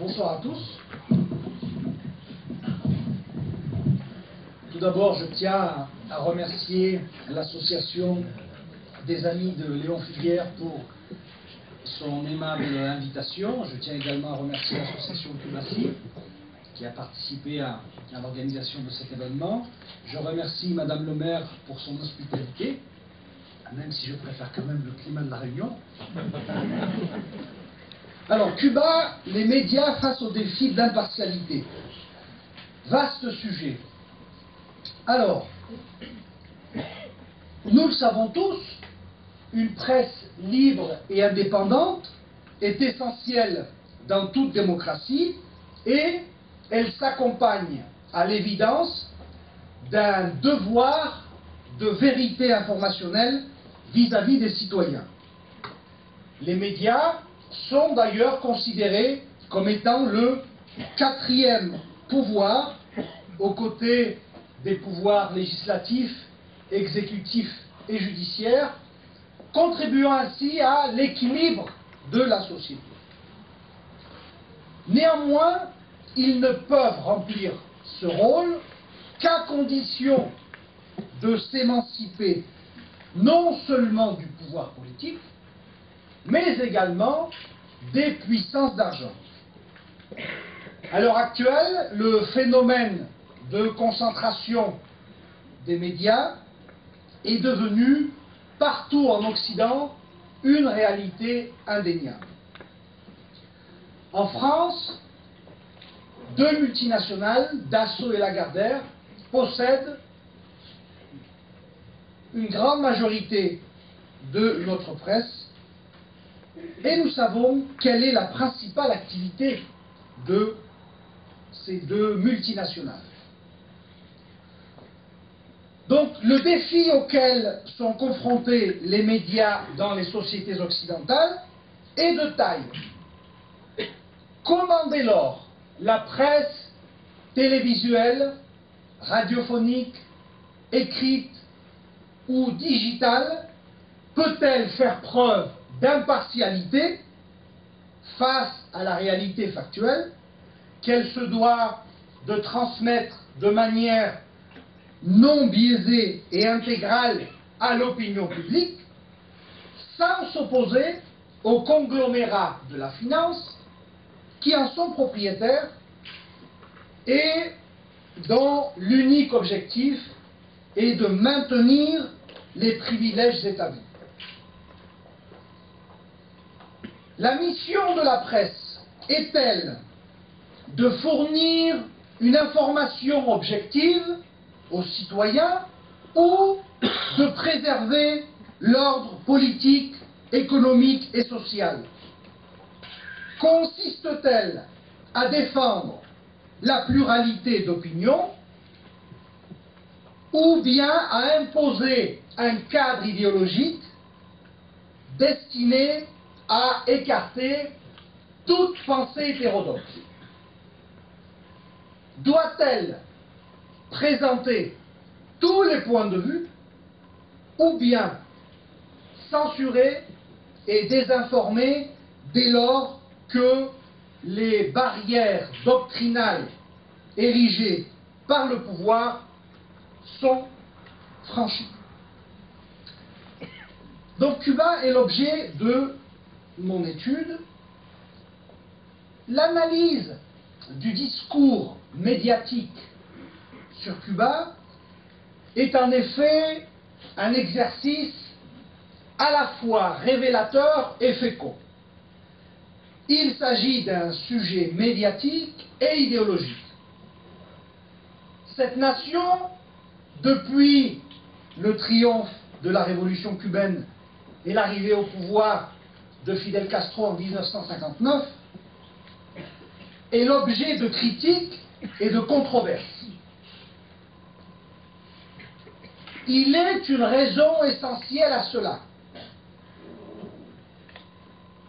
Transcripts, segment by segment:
Bonsoir à tous. Tout d'abord, je tiens à remercier l'association des amis de Léon Filière pour son aimable invitation. Je tiens également à remercier l'association Cubassi qui a participé à l'organisation de cet événement. Je remercie Madame le maire pour son hospitalité, même si je préfère quand même le climat de la Réunion. Alors, Cuba, les médias face au défi d'impartialité. Vaste sujet. Alors, nous le savons tous, une presse libre et indépendante est essentielle dans toute démocratie et elle s'accompagne à l'évidence d'un devoir de vérité informationnelle vis-à-vis des citoyens. Les médias sont d'ailleurs considérés comme étant le quatrième pouvoir aux côtés des pouvoirs législatifs, exécutifs et judiciaires, contribuant ainsi à l'équilibre de la société. Néanmoins, ils ne peuvent remplir ce rôle qu'à condition de s'émanciper non seulement du pouvoir politique, mais également des puissances d'argent. À l'heure actuelle, le phénomène de concentration des médias est devenu partout en Occident une réalité indéniable. En France, deux multinationales, Dassault et Lagardère, possèdent une grande majorité de notre presse et nous savons quelle est la principale activité de ces deux multinationales. Donc le défi auquel sont confrontés les médias dans les sociétés occidentales est de taille. Comment dès lors la presse télévisuelle, radiophonique, écrite ou digitale peut-elle faire preuve d'impartialité face à la réalité factuelle qu'elle se doit de transmettre de manière non biaisée et intégrale à l'opinion publique, sans s'opposer aux conglomérats de la finance qui en sont propriétaires et dont l'unique objectif est de maintenir les privilèges établis. La mission de la presse est-elle de fournir une information objective aux citoyens ou de préserver l'ordre politique, économique et social? Consiste-t-elle à défendre la pluralité d'opinion ou bien à imposer un cadre idéologique destiné à écarter toute pensée hétérodoxe? Doit-elle présenter tous les points de vue ou bien censurer et désinformer dès lors que les barrières doctrinales érigées par le pouvoir sont franchies? Donc Cuba est l'objet de mon étude. L'analyse du discours médiatique sur Cuba est en effet un exercice à la fois révélateur et fécond. Il s'agit d'un sujet médiatique et idéologique. Cette nation, depuis le triomphe de la révolution cubaine et l'arrivée au pouvoir de Fidel Castro en 1959, est l'objet de critiques et de controverses. Il est une raison essentielle à cela.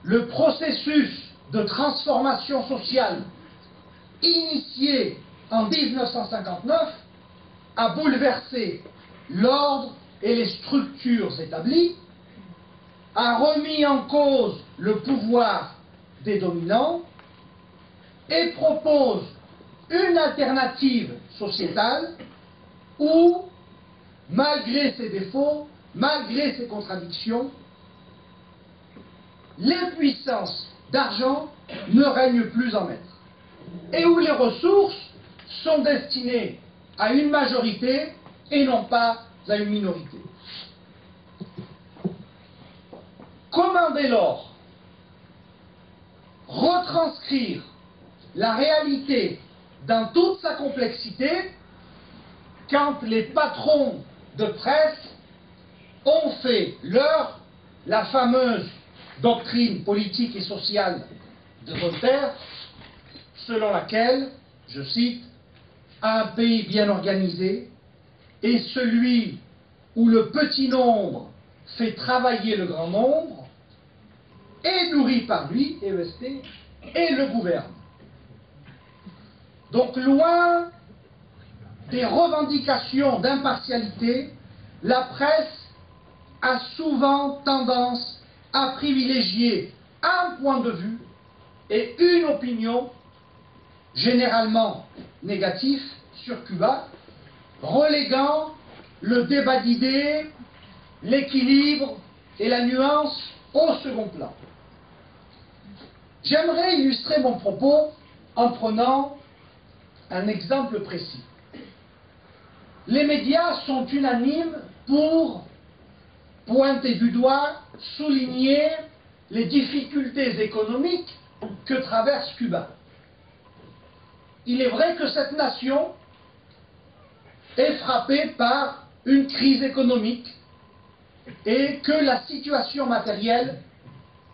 Le processus de transformation sociale initié en 1959 a bouleversé l'ordre et les structures établies, a remis en cause le pouvoir des dominants et propose une alternative sociétale où, malgré ses défauts, malgré ses contradictions, les puissances d'argent ne règnent plus en maître et où les ressources sont destinées à une majorité et non pas à une minorité. Comment dès lors retranscrire la réalité dans toute sa complexité quand les patrons de presse ont fait leur la fameuse doctrine politique et sociale de Voltaire, selon laquelle, je cite, un pays bien organisé est celui où le petit nombre fait travailler le grand nombre, est nourri par lui, et le gouverne. Donc loin des revendications d'impartialité, la presse a souvent tendance à privilégier un point de vue et une opinion généralement négative sur Cuba, reléguant le débat d'idées, l'équilibre et la nuance au second plan. J'aimerais illustrer mon propos en prenant un exemple précis. Les médias sont unanimes pour pointer du doigt, souligner les difficultés économiques que traverse Cuba. Il est vrai que cette nation est frappée par une crise économique et que la situation matérielle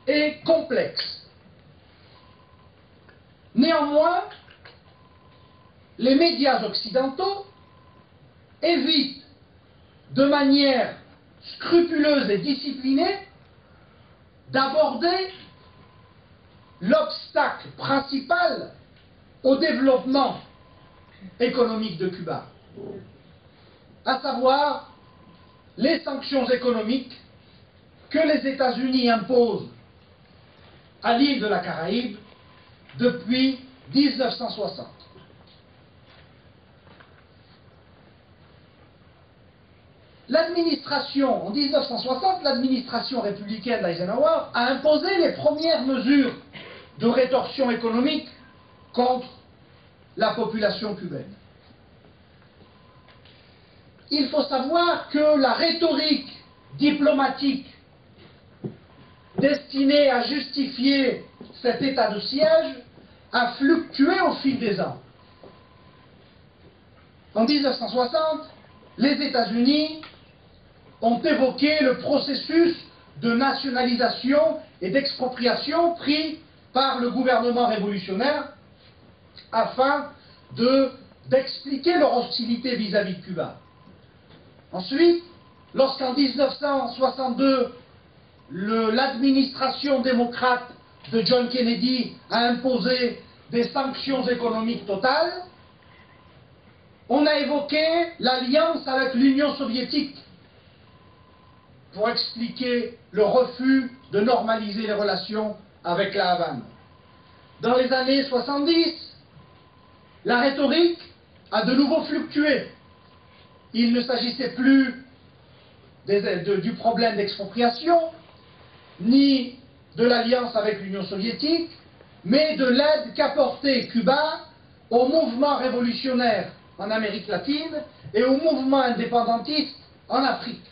est complexe. Néanmoins, les médias occidentaux évitent de manière scrupuleuse et disciplinée d'aborder l'obstacle principal au développement économique de Cuba, à savoir les sanctions économiques que les États-Unis imposent à l'île de la Caraïbe depuis 1960. L'administration, en 1960, l'administration républicaine d'Eisenhower a imposé les premières mesures de rétorsion économique contre la population cubaine. Il faut savoir que la rhétorique diplomatique destinée à justifier cet état de siège a fluctué au fil des ans. En 1960, les États-Unis ont évoqué le processus de nationalisation et d'expropriation pris par le gouvernement révolutionnaire afin d'expliquer leur hostilité vis-à-vis de Cuba. Ensuite, lorsqu'en 1962, l'administration démocrate de John Kennedy a imposé des sanctions économiques totales, on a évoqué l'alliance avec l'Union soviétique pour expliquer le refus de normaliser les relations avec la Havane. Dans les années 70, la rhétorique a de nouveau fluctué. Il ne s'agissait plus du problème d'expropriation, ni de l'alliance avec l'Union soviétique, mais de l'aide qu'apportait Cuba au mouvement révolutionnaire en Amérique latine et au mouvement indépendantiste en Afrique,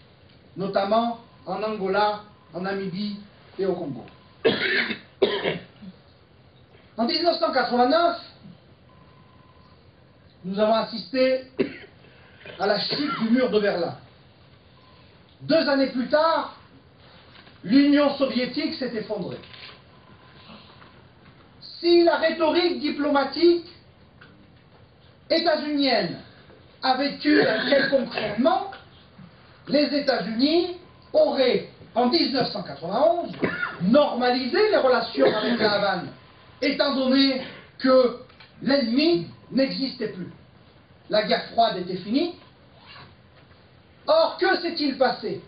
notamment en Angola, en Namibie et au Congo. En 1989, nous avons assisté à la chute du mur de Berlin. 2 années plus tard, l'Union soviétique s'est effondrée. Si la rhétorique diplomatique états-unienne avait eu un quelconque fondement, les États-Unis auraient, en 1991, normalisé les relations avec la Havane, étant donné que l'ennemi n'existait plus. La guerre froide était finie. Or, que s'est-il passé?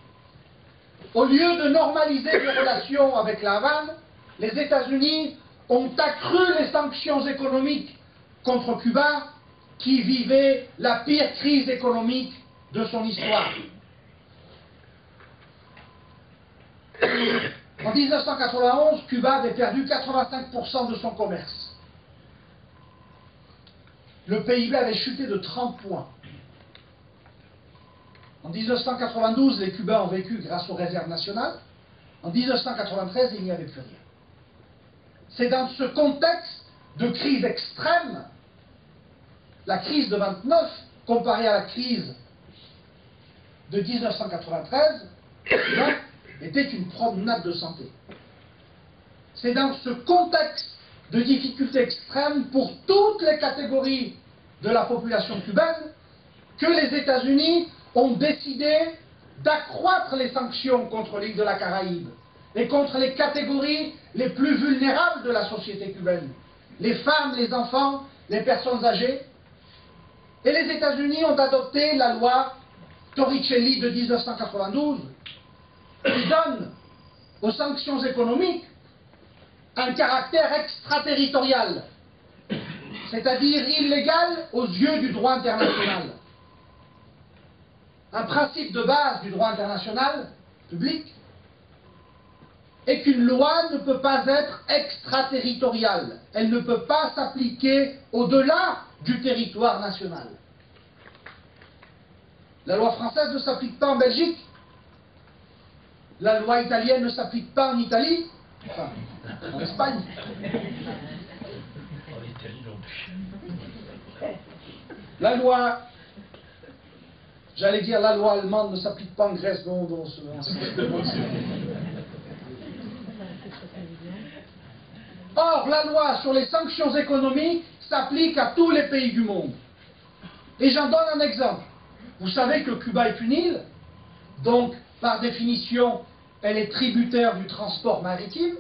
Au lieu de normaliser les relations avec la Havane, les États-Unis ont accru les sanctions économiques contre Cuba, qui vivait la pire crise économique de son histoire. En 1991, Cuba avait perdu 85% de son commerce. Le PIB avait chuté de 30 points. En 1992, les Cubains ont vécu grâce aux réserves nationales. En 1993, il n'y avait plus rien. C'est dans ce contexte de crise extrême, la crise de 29, comparée à la crise de 1993, Cuba était une promenade de santé. C'est dans ce contexte de difficultés extrêmes pour toutes les catégories de la population cubaine que les États-Unis ont décidé d'accroître les sanctions contre l'île de la Caraïbe et contre les catégories les plus vulnérables de la société cubaine, les femmes, les enfants, les personnes âgées. Et les États-Unis ont adopté la loi Torricelli de 1992 qui donne aux sanctions économiques un caractère extraterritorial, c'est-à-dire illégal aux yeux du droit international. Un principe de base du droit international public est qu'une loi ne peut pas être extraterritoriale. Elle ne peut pas s'appliquer au-delà du territoire national. La loi française ne s'applique pas en Belgique. La loi italienne ne s'applique pas en Italie. Enfin, en Espagne. En Italie non plus. La loi, j'allais dire la loi allemande ne s'applique pas en Grèce, non, Or, la loi sur les sanctions économiques s'applique à tous les pays du monde. Et j'en donne un exemple. Vous savez que Cuba est une île, donc, par définition, elle est tributaire du transport maritime.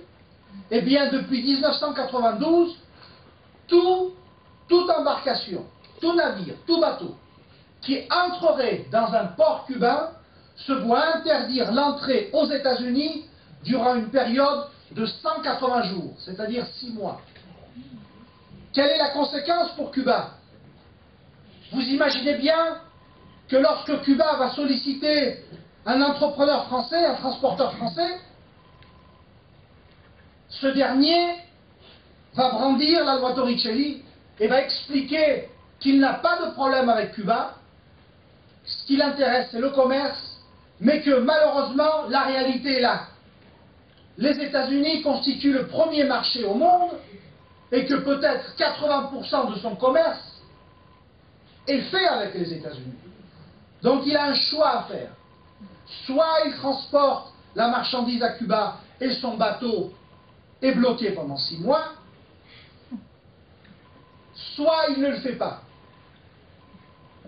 Eh bien, depuis 1992, toute embarcation, tout navire, tout bateau qui entrerait dans un port cubain se voit interdire l'entrée aux États-Unis durant une période de 180 jours, c'est-à-dire 6 mois. Quelle est la conséquence pour Cuba? Vous imaginez bien que lorsque Cuba va solliciter un entrepreneur français, un transporteur français, ce dernier va brandir la loi Torricelli et va expliquer qu'il n'a pas de problème avec Cuba, ce qui l'intéresse c'est le commerce, mais que malheureusement la réalité est là. Les États-Unis constituent le premier marché au monde et que peut-être 80% de son commerce est fait avec les États-Unis. Donc il a un choix à faire. Soit il transporte la marchandise à Cuba et son bateau est bloqué pendant 6 mois, soit il ne le fait pas.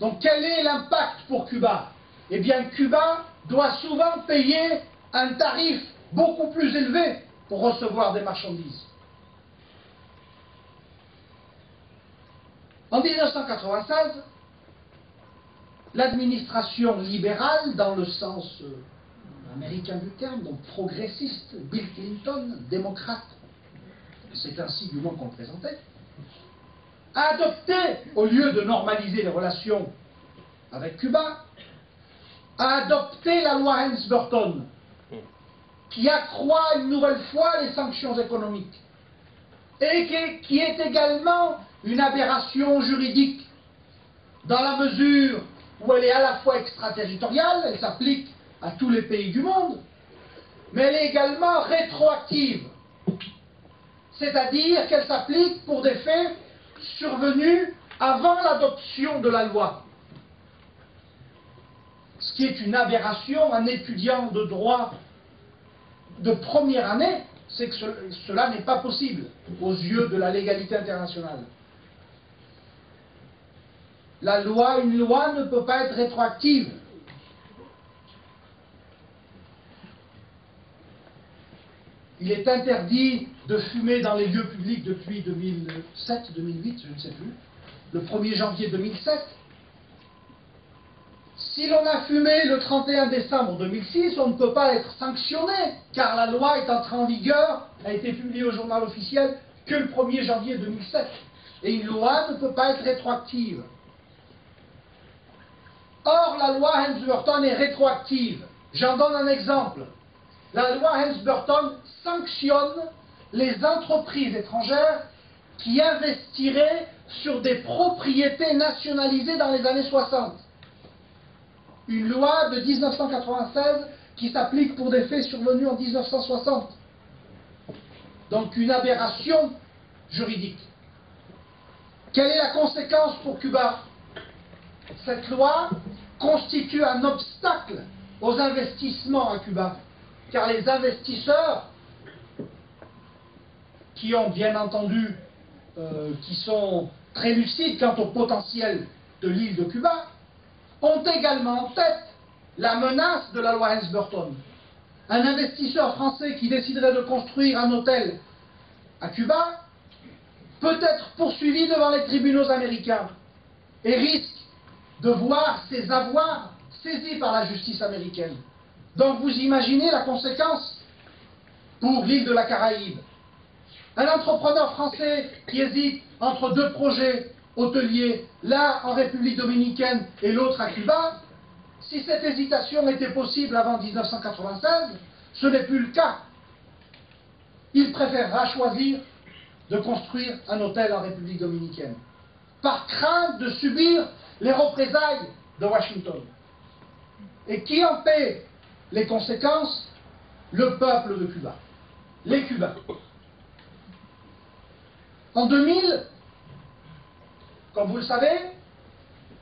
Donc quel est l'impact pour Cuba? Eh bien Cuba doit souvent payer un tarif beaucoup plus élevé pour recevoir des marchandises. En 1996, l'administration libérale, dans le sens américain du terme, donc progressiste, Bill Clinton, démocrate, c'est ainsi du moins qu'on le présentait, a adopté, au lieu de normaliser les relations avec Cuba, a adopté la loi Helms-Burton, qui accroît une nouvelle fois les sanctions économiques, et qui est également une aberration juridique, dans la mesure où elle est à la fois extraterritoriale, elle s'applique à tous les pays du monde, mais elle est également rétroactive, c'est-à-dire qu'elle s'applique pour des faits survenus avant l'adoption de la loi. Ce qui est une aberration. Un étudiant de droit de première année sait que cela n'est pas possible aux yeux de la légalité internationale. Une loi ne peut pas être rétroactive. Il est interdit de fumer dans les lieux publics depuis 2007, 2008, je ne sais plus, le 1er janvier 2007. Si l'on a fumé le 31 décembre 2006, on ne peut pas être sanctionné, car la loi est entrée en vigueur, a été publiée au journal officiel que le 1er janvier 2007. Et une loi ne peut pas être rétroactive. Or, la loi Helms-Burton est rétroactive. J'en donne un exemple. La loi Helms-Burton sanctionne les entreprises étrangères qui investiraient sur des propriétés nationalisées dans les années 60. Une loi de 1996 qui s'applique pour des faits survenus en 1960. Donc une aberration juridique. Quelle est la conséquence pour Cuba? Cette loi constitue un obstacle aux investissements à Cuba, car les investisseurs, qui ont bien entendu, qui sont très lucides quant au potentiel de l'île de Cuba, ont également en tête la menace de la loi Helms-Burton. Un investisseur français qui déciderait de construire un hôtel à Cuba peut être poursuivi devant les tribunaux américains et risque de voir ses avoirs saisis par la justice américaine. Donc vous imaginez la conséquence pour l'île de la Caraïbe. Un entrepreneur français qui hésite entre deux projets hôteliers, l'un en République dominicaine et l'autre à Cuba, si cette hésitation était possible avant 1996, ce n'est plus le cas. Il préférera choisir de construire un hôtel en République dominicaine, par crainte de subir les représailles de Washington. Et qui en paie les conséquences? Le peuple de Cuba, les Cubains. En 2000, comme vous le savez,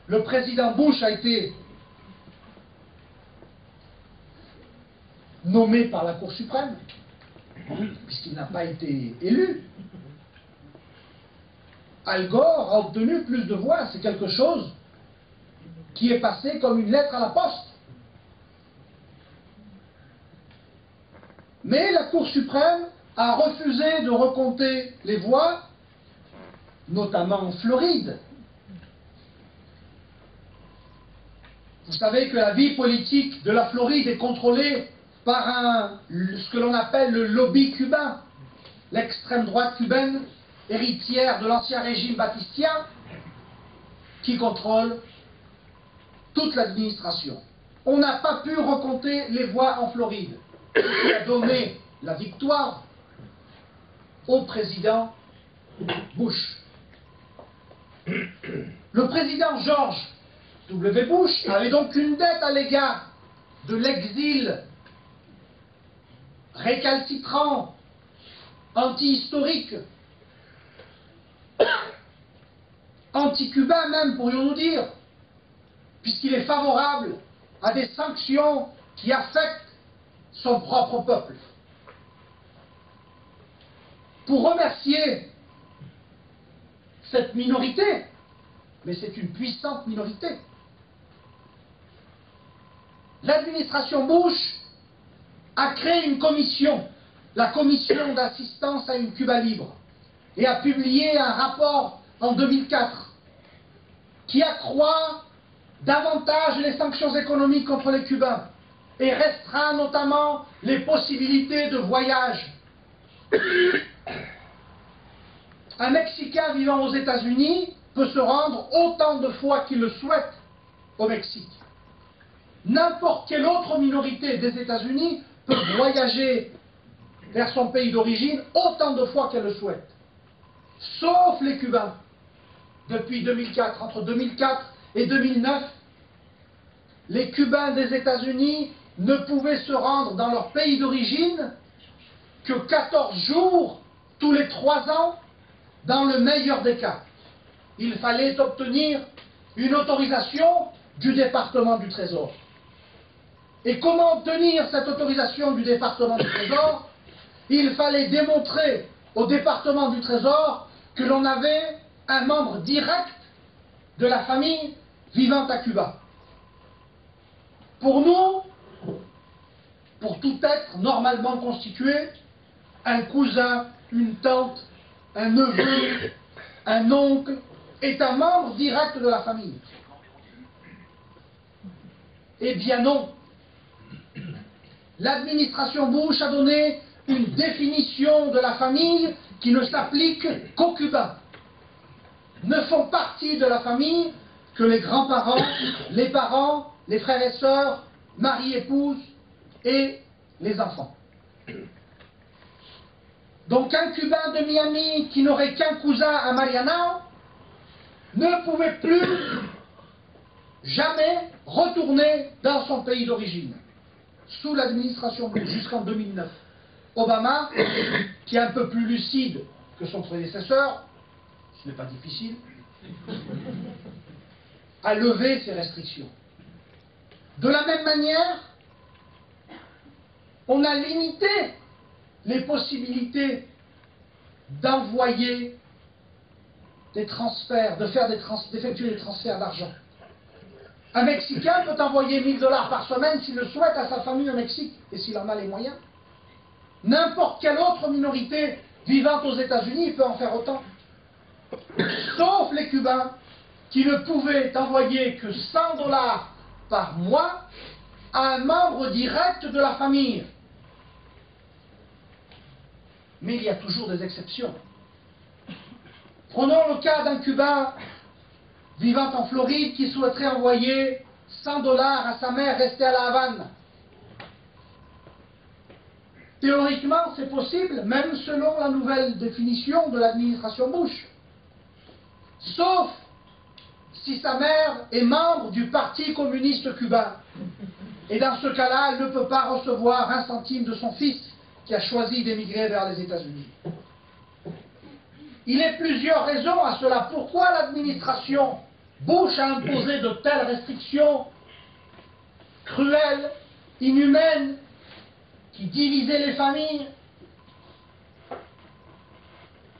le président Bush a été nommé par la Cour suprême, puisqu'il n'a pas été élu. Al Gore a obtenu plus de voix, c'est quelque chose qui est passé comme une lettre à la poste. Mais la Cour suprême a refusé de recompter les voix, notamment en Floride. Vous savez que la vie politique de la Floride est contrôlée par ce que l'on appelle le lobby cubain, l'extrême droite cubaine, héritière de l'ancien régime batistien, qui contrôle toute l'administration. On n'a pas pu recompter les voix en Floride, ce qui a donné la victoire au président Bush. Le président George W. Bush avait donc une dette à l'égard de l'exil récalcitrant, anti-historique, anti-cubain même, pourrions-nous dire, puisqu'il est favorable à des sanctions qui affectent son propre peuple. Pour remercier cette minorité, mais c'est une puissante minorité, l'administration Bush a créé une commission, la commission d'assistance à une Cuba libre, et a publié un rapport en 2004 qui accroît davantage les sanctions économiques contre les Cubains et restreint notamment les possibilités de voyage. Un Mexicain vivant aux États-Unis peut se rendre autant de fois qu'il le souhaite au Mexique. N'importe quelle autre minorité des États-Unis peut voyager vers son pays d'origine autant de fois qu'elle le souhaite. Sauf les Cubains. Depuis 2004, entre 2004 et 2009, les Cubains des États-Unis ne pouvaient se rendre dans leur pays d'origine que 14 jours tous les 3 ans, dans le meilleur des cas. Il fallait obtenir une autorisation du département du Trésor. Et comment obtenir cette autorisation du département du Trésor? Il fallait démontrer au département du Trésor que l'on avait un membre direct de la famille vivant à Cuba. Pour nous, pour tout être normalement constitué, un cousin, une tante, un neveu, un oncle est un membre direct de la famille. Eh bien non. L'administration Bush a donné une définition de la famille qui ne s'applique qu'aux Cubains. Ne font partie de la famille que les grands-parents, les parents, les frères et sœurs, mari, épouse et les enfants. Donc un Cubain de Miami qui n'aurait qu'un cousin à Marianao ne pouvait plus jamais retourner dans son pays d'origine, sous l'administration Bush, jusqu'en 2009. Obama, qui est un peu plus lucide que son prédécesseur, ce n'est pas difficile, a levé ces restrictions. De la même manière, on a limité les possibilités d'envoyer des transferts, d'effectuer des transferts d'argent. Un Mexicain peut envoyer 1 000 $ par semaine s'il le souhaite à sa famille au Mexique et s'il en a les moyens. N'importe quelle autre minorité vivant aux États-Unis peut en faire autant. Sauf les Cubains qui ne pouvaient envoyer que 100 $ par mois à un membre direct de la famille. Mais il y a toujours des exceptions. Prenons le cas d'un Cubain vivant en Floride qui souhaiterait envoyer 100 $ à sa mère restée à la Havane. Théoriquement, c'est possible, même selon la nouvelle définition de l'administration Bush. Sauf si sa mère est membre du Parti communiste cubain. Et dans ce cas-là, elle ne peut pas recevoir 1 centime de son fils qui a choisi d'émigrer vers les États-Unis. Il y a plusieurs raisons à cela. Pourquoi l'administration Bush a imposé de telles restrictions cruelles, inhumaines, qui divisaient les familles?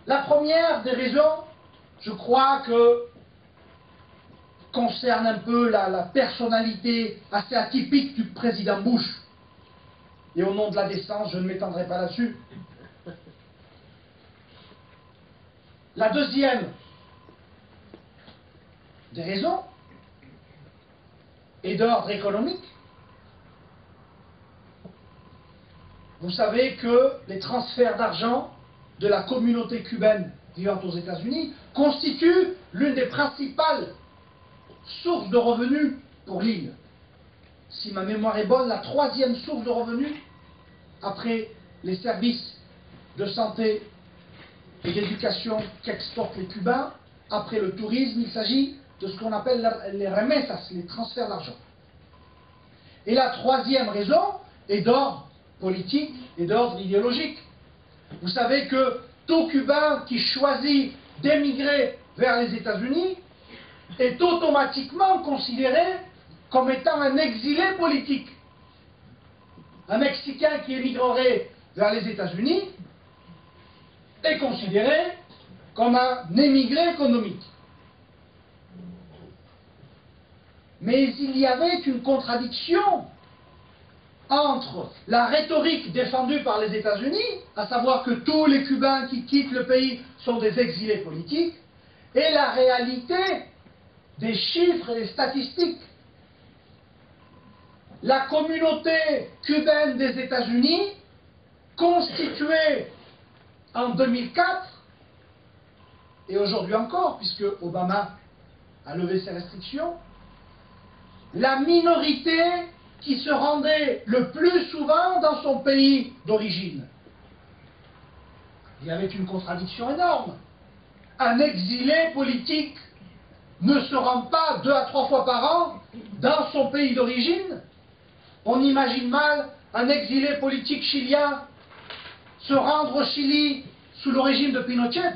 La première des raisons, je crois que concerne un peu la personnalité assez atypique du président Bush. Et au nom de la décence, je ne m'étendrai pas là-dessus. La deuxième des raisons est d'ordre économique. Vous savez que les transferts d'argent de la communauté cubaine vivant aux États-Unis constituent l'une des principales sources de revenus pour l'île. Si ma mémoire est bonne, la 3e source de revenus, après les services de santé et d'éducation qu'exportent les Cubains, après le tourisme, il s'agit de ce qu'on appelle les remessas, les transferts d'argent. Et la 3e raison est d'ordre politique et d'ordre idéologique. Vous savez que tout Cubain qui choisit d'émigrer vers les États-Unis est automatiquement considéré comme étant un exilé politique. Un Mexicain qui émigrerait vers les États-Unis est considéré comme un émigré économique. Mais il y avait une contradiction entre la rhétorique défendue par les États-Unis, à savoir que tous les Cubains qui quittent le pays sont des exilés politiques, et la réalité des chiffres et des statistiques. La communauté cubaine des États-Unis, constituée en 2004, et aujourd'hui encore, puisque Obama a levé ses restrictions, la minorité qui se rendait le plus souvent dans son pays d'origine. Il y avait une contradiction énorme. Un exilé politique ne se rend pas 2 à 3 fois par an dans son pays d'origine. On imagine mal un exilé politique chilien se rendre au Chili sous le régime de Pinochet.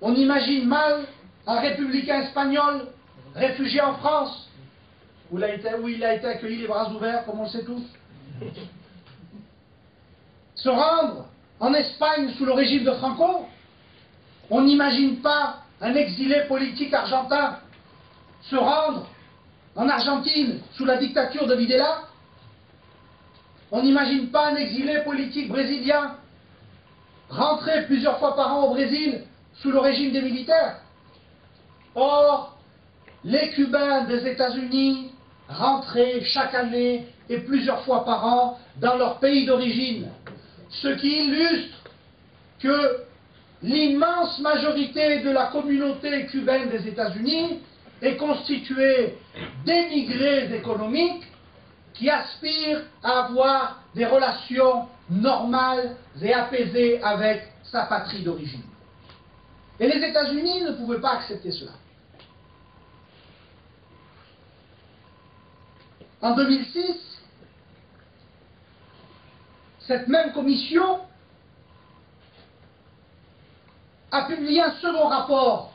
On imagine mal un républicain espagnol réfugié en France, où il a été accueilli les bras ouverts, comme on le sait tous. Se rendre en Espagne sous le régime de Franco. On n'imagine pas un exilé politique argentin se rendre en Argentine sous la dictature de Videla. On n'imagine pas un exilé politique brésilien rentrer plusieurs fois par an au Brésil sous le régime des militaires. Or, les Cubains des États-Unis rentraient chaque année et plusieurs fois par an dans leur pays d'origine ce qui illustre que l'immense majorité de la communauté cubaine des États-Unis est constituée d'émigrés économiques qui aspirent à avoir des relations normales et apaisées avec sa patrie d'origine. Et les États-Unis ne pouvaient pas accepter cela. En 2006, cette même commission a publié un second rapport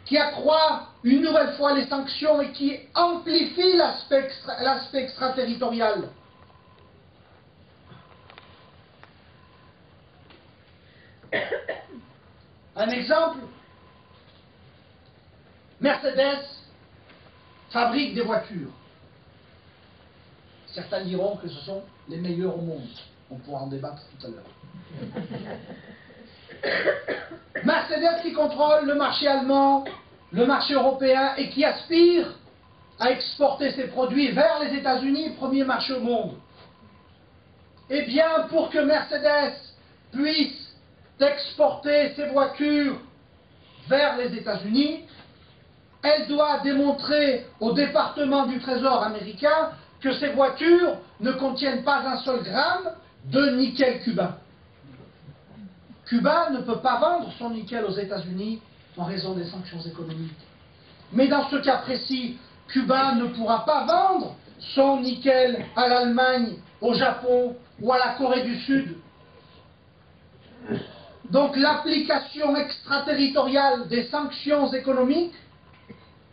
qui accroît une nouvelle fois les sanctions et qui amplifie l'aspect extraterritorial. Un exemple, Mercedes fabrique des voitures. Certains diront que ce sont les meilleurs au monde. On pourra en débattre tout à l'heure. Mercedes qui contrôle le marché allemand, le marché européen et qui aspire à exporter ses produits vers les États-Unis, premier marché au monde. Eh bien, pour que Mercedes puisse exporter ses voitures vers les États-Unis, elle doit démontrer au département du Trésor américain que ces voitures ne contiennent pas un seul gramme de nickel cubain. Cuba ne peut pas vendre son nickel aux États-Unis en raison des sanctions économiques. Mais dans ce cas précis, Cuba ne pourra pas vendre son nickel à l'Allemagne, au Japon ou à la Corée du Sud. Donc l'application extraterritoriale des sanctions économiques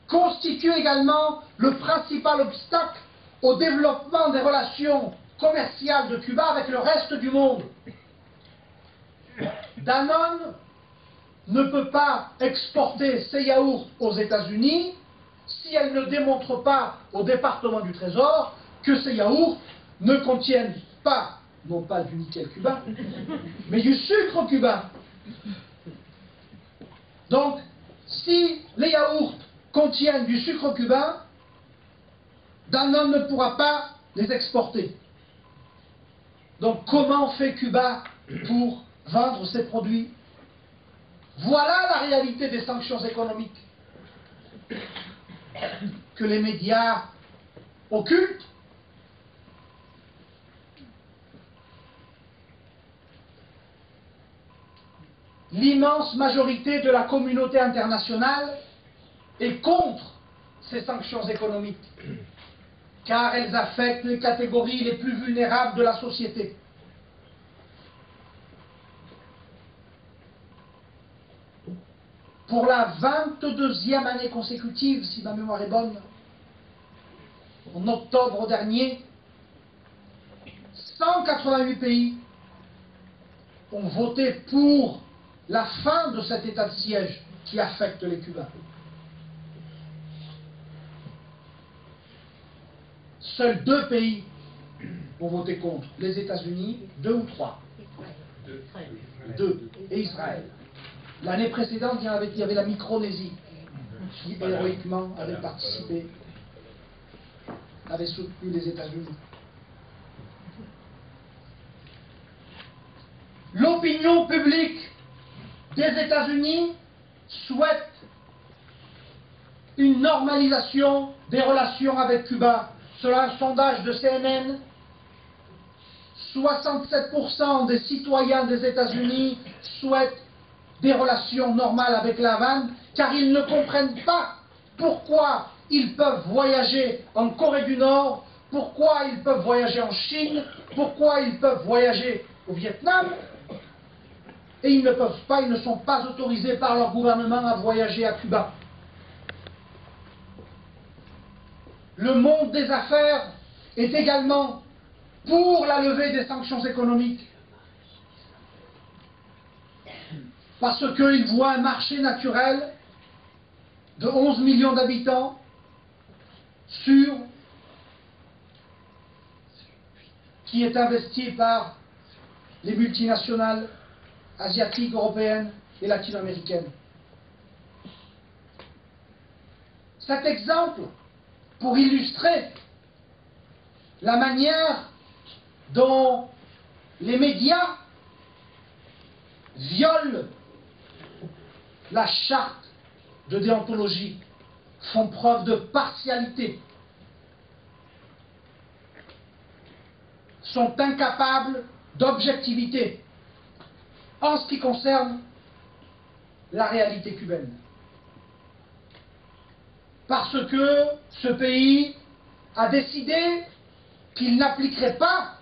constitue également le principal obstacle au développement des relations commerciales de Cuba avec le reste du monde. Danone ne peut pas exporter ses yaourts aux États-Unis si elle ne démontre pas au département du Trésor que ces yaourts ne contiennent pas, non pas du nickel cubain, mais du sucre cubain. Donc, si les yaourts contiennent du sucre cubain, Danone ne pourra pas les exporter. Donc, comment fait Cuba pour vendre ses produits? Voilà la réalité des sanctions économiques que les médias occultent. L'immense majorité de la communauté internationale est contre ces sanctions économiques, car elles affectent les catégories les plus vulnérables de la société. Pour la 22e année consécutive, si ma mémoire est bonne, en octobre dernier, 188 pays ont voté pour la fin de cet état de siège qui affecte les Cubains. Seuls 2 pays ont voté contre, les États-Unis, 2 ou 3. 2, et Israël. L'année précédente, il y avait la Micronésie, qui héroïquement avait participé, avait soutenu les États-Unis. L'opinion publique des États-Unis souhaite une normalisation des relations avec Cuba. Selon un sondage de CNN, 67% des citoyens des États-Unis souhaitent des relations normales avec la Havane, car ils ne comprennent pas pourquoi ils peuvent voyager en Corée du Nord, pourquoi ils peuvent voyager en Chine, pourquoi ils peuvent voyager au Vietnam, et ils ne peuvent pas, ils ne sont pas autorisés par leur gouvernement à voyager à Cuba. Le monde des affaires est également pour la levée des sanctions économiques, parce qu'ils voient un marché naturel de 11 millions d'habitants qui est investi par les multinationales asiatiques, européennes et latino-américaines. Cet exemple, pour illustrer la manière dont les médias violent la charte de déontologie, font preuve de partialité, sont incapables d'objectivité en ce qui concerne la réalité cubaine. Parce que ce pays a décidé qu'il n'appliquerait pas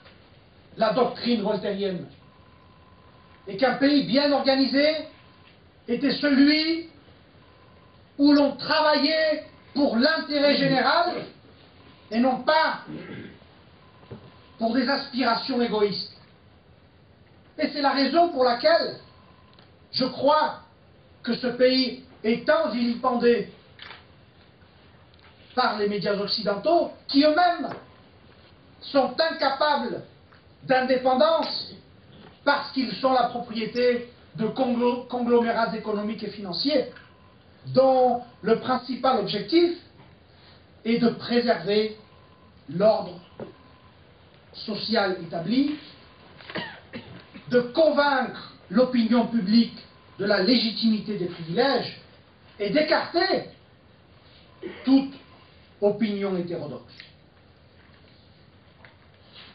la doctrine voltairienne et qu'un pays bien organisé était celui où l'on travaillait pour l'intérêt général et non pas pour des aspirations égoïstes. Et c'est la raison pour laquelle je crois que ce pays étant vilipendé par les médias occidentaux, qui eux-mêmes sont incapables d'indépendance parce qu'ils sont la propriété de conglomérats économiques et financiers, dont le principal objectif est de préserver l'ordre social établi, de convaincre l'opinion publique de la légitimité des privilèges et d'écarter toute opinion hétérodoxe.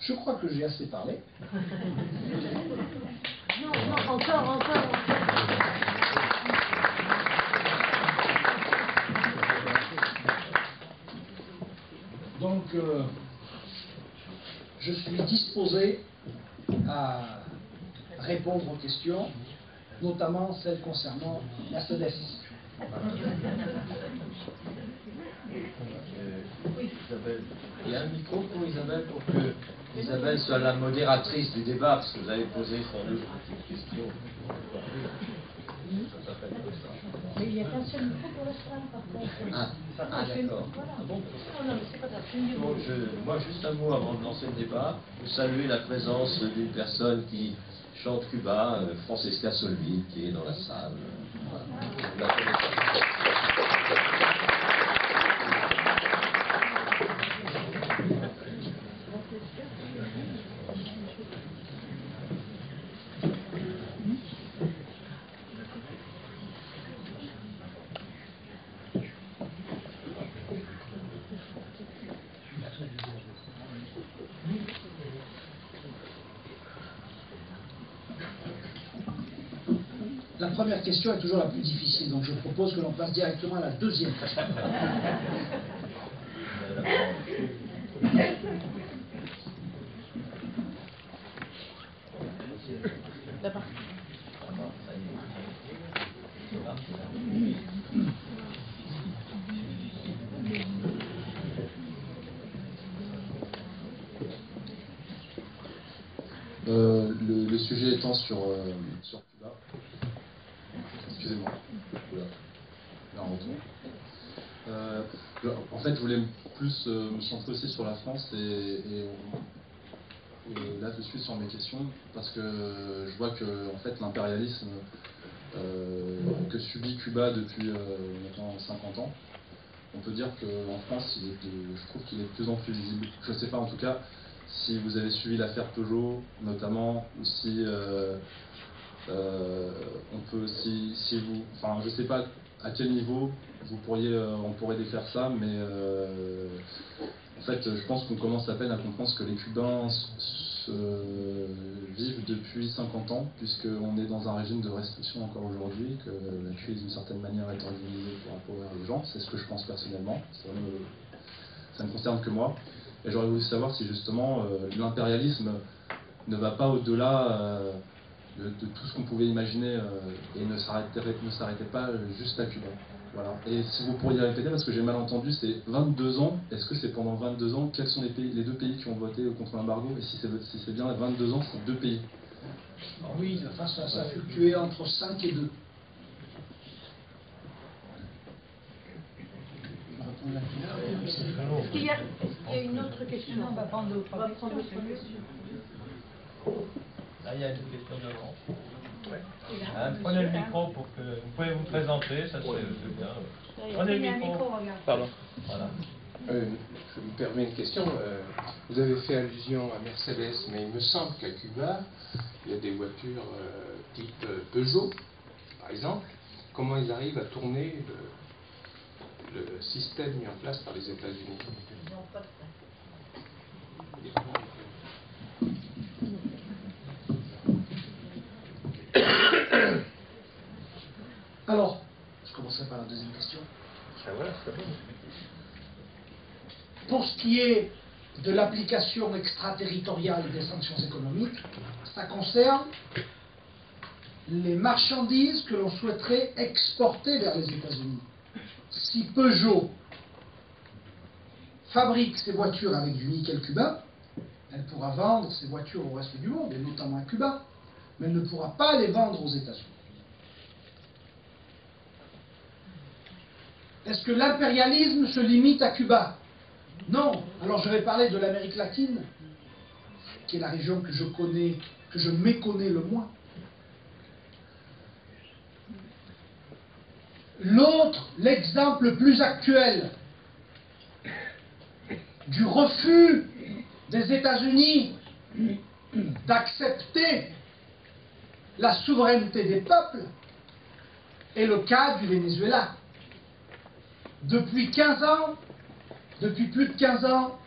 Je crois que j'ai assez parlé. Non, encore. Donc, je suis disposé à répondre aux questions, notamment celles concernant Mercedes. Isabelle. Il y a un micro pour Isabelle pour que Isabelle soit la modératrice du débat, parce que vous avez posé sans doute une question. Mais il n'y a qu'un seul micro pour restreindre, par contre. Ah d'accord. Voilà. Ah bon. Non, mais c'est pas grave. C'est mieux. Donc, moi, juste un mot avant de lancer le débat. Vous saluez la présence d'une personne qui chante Cuba, Francesca Solvi, qui est dans la salle. Voilà. Vous la connaissez. La première question est toujours la plus difficile, donc je propose que l'on passe directement à la deuxième question. Le sujet étant sur Cuba. Excusez-moi. Oula. Là, on retourne. En fait, je voulais plus me centrer aussi sur la France et là, je suis sur mes questions parce que je vois que en fait, l'impérialisme que subit Cuba depuis maintenant 50 ans, on peut dire qu'en France, je trouve qu'il est de plus en plus visible. Je ne sais pas en tout cas si vous avez suivi l'affaire Peugeot, notamment, ou si on peut, si vous, enfin, je ne sais pas à quel niveau on pourrait défaire ça, mais en fait, je pense qu'on commence à peine à comprendre ce que les Cubains vivent depuis 50 ans, puisqu'on est dans un régime de restriction encore aujourd'hui, que la crise d'une certaine manière est organisée pour appauvrir les gens, c'est ce que je pense personnellement, ça ne concerne que moi. Et j'aurais voulu savoir si justement l'impérialisme ne va pas au-delà de tout ce qu'on pouvait imaginer et ne s'arrêtait pas juste à Cuba. Voilà. Et si vous pourriez répéter, parce que j'ai mal entendu, c'est 22 ans. Est-ce que c'est pendant 22 ans? Quels sont les deux pays qui ont voté contre l'embargo? Et si c'est bien 22 ans, c'est 2 pays. Oui, enfin, ça a fluctué entre 5 et 2. Est-ce qu'il y a une autre question? On va prendre l'autre question. Là, il y a une question devant. Prenez le micro pour que vous pouvez vous présenter, ça c'est bien. Prenez le micro. Regarde. Pardon. Voilà. Je me permets une question. Vous avez fait allusion à Mercedes, mais il me semble qu'à Cuba, il y a des voitures type Peugeot, par exemple. Comment ils arrivent à tourner le système mis en place par les États-Unis? Ils n'ont pas de ça. Alors, je commencerai par la deuxième question. Ah, voilà, c'est bon. Pour ce qui est de l'application extraterritoriale des sanctions économiques, ça concerne les marchandises que l'on souhaiterait exporter vers les États-Unis. Si Peugeot fabrique ses voitures avec du nickel cubain, elle pourra vendre ses voitures au reste du monde, et notamment à Cuba, mais elle ne pourra pas les vendre aux États-Unis. Est-ce que l'impérialisme se limite à Cuba? Non. Alors je vais parler de l'Amérique latine, qui est la région que je connais, que je méconnais le moins. L'autre, l'exemple le plus actuel du refus des États-Unis d'accepter la souveraineté des peuples est le cas du Venezuela. Depuis 15 ans, depuis plus de 15 ans,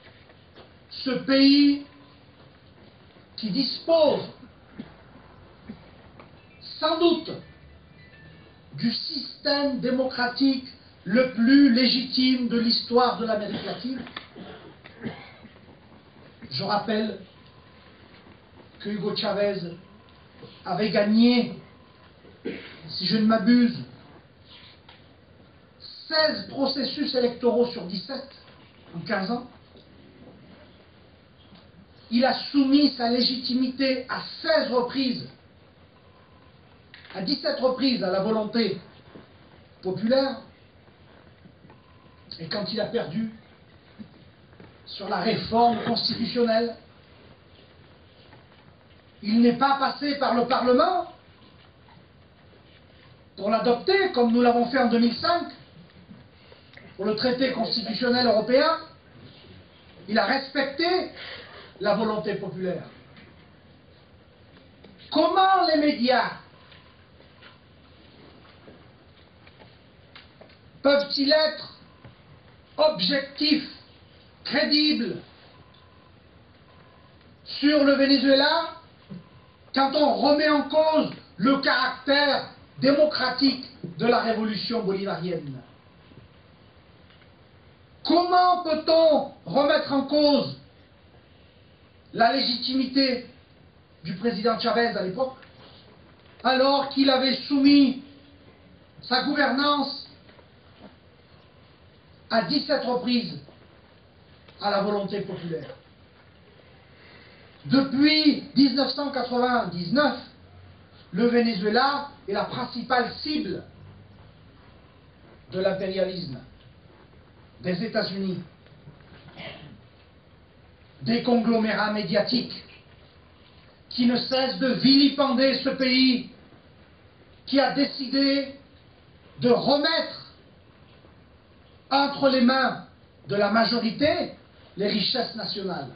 ce pays qui dispose sans doute du système démocratique le plus légitime de l'histoire de l'Amérique latine. Je rappelle que Hugo Chavez avait gagné, si je ne m'abuse, 16 processus électoraux sur 17 en 15 ans. Il a soumis sa légitimité à 16 reprises, à 17 reprises à la volonté populaire. Et quand il a perdu sur la réforme constitutionnelle, il n'est pas passé par le Parlement pour l'adopter, comme nous l'avons fait en 2005, pour le traité constitutionnel européen. Il a respecté la volonté populaire. Comment les médias peuvent-ils être objectifs, crédibles sur le Venezuela quand on remet en cause le caractère démocratique de la révolution bolivarienne? Comment peut-on remettre en cause la légitimité du président Chavez à l'époque, alors qu'il avait soumis sa gouvernance à 17 reprises à la volonté populaire? Depuis 1999, le Venezuela est la principale cible de l'impérialisme des États-Unis, des conglomérats médiatiques qui ne cessent de vilipender ce pays qui a décidé de remettre entre les mains de la majorité les richesses nationales.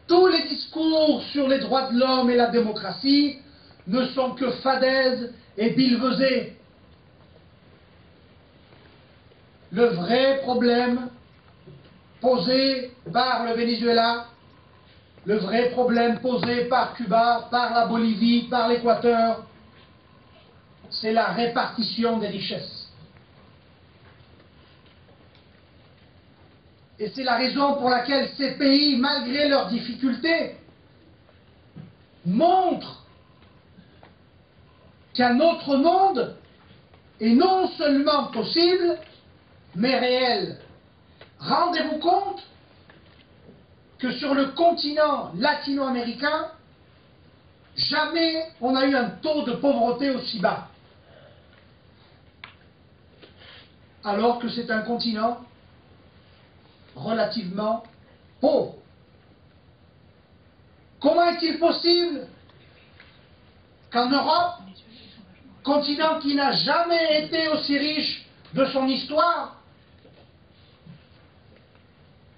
Tous les discours sur les droits de l'homme et la démocratie ne sont que fadaises et billevesées. Le vrai problème posé par le Venezuela, le vrai problème posé par Cuba, par la Bolivie, par l'Équateur, c'est la répartition des richesses. Et c'est la raison pour laquelle ces pays, malgré leurs difficultés, montrent qu'un autre monde est non seulement possible, mais réel. Rendez-vous compte que sur le continent latino-américain, jamais on a eu un taux de pauvreté aussi bas. Alors que c'est un continent relativement pauvre. Comment est-il possible qu'en Europe, continent qui n'a jamais été aussi riche de son histoire,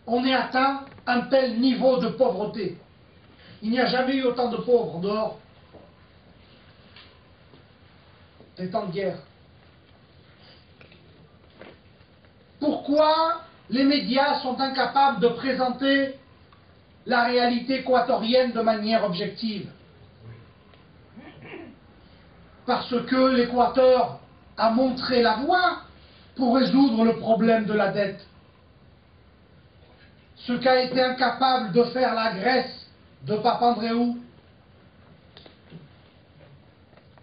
on ait atteint un tel niveau de pauvreté. Il n'y a jamais eu autant de pauvres en dehors des temps de guerre. Pourquoi les médias sont incapables de présenter la réalité équatorienne de manière objective? Parce que l'Équateur a montré la voie pour résoudre le problème de la dette. Ce qu'a été incapable de faire la Grèce de Papandréou,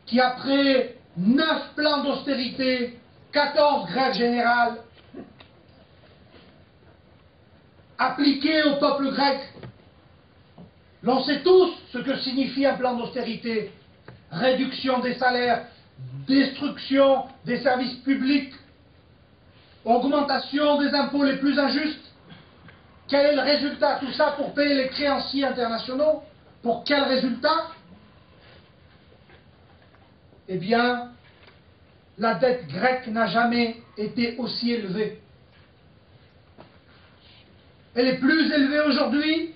qui après 9 plans d'austérité, 14 grèves générales, appliquées au peuple grec. L'on sait tous ce que signifie un plan d'austérité. Réduction des salaires, destruction des services publics, augmentation des impôts les plus injustes. Quel est le résultat? Tout ça pour payer les créanciers internationaux. Pour quel résultat? Eh bien, la dette grecque n'a jamais été aussi élevée. Elle est plus élevée aujourd'hui,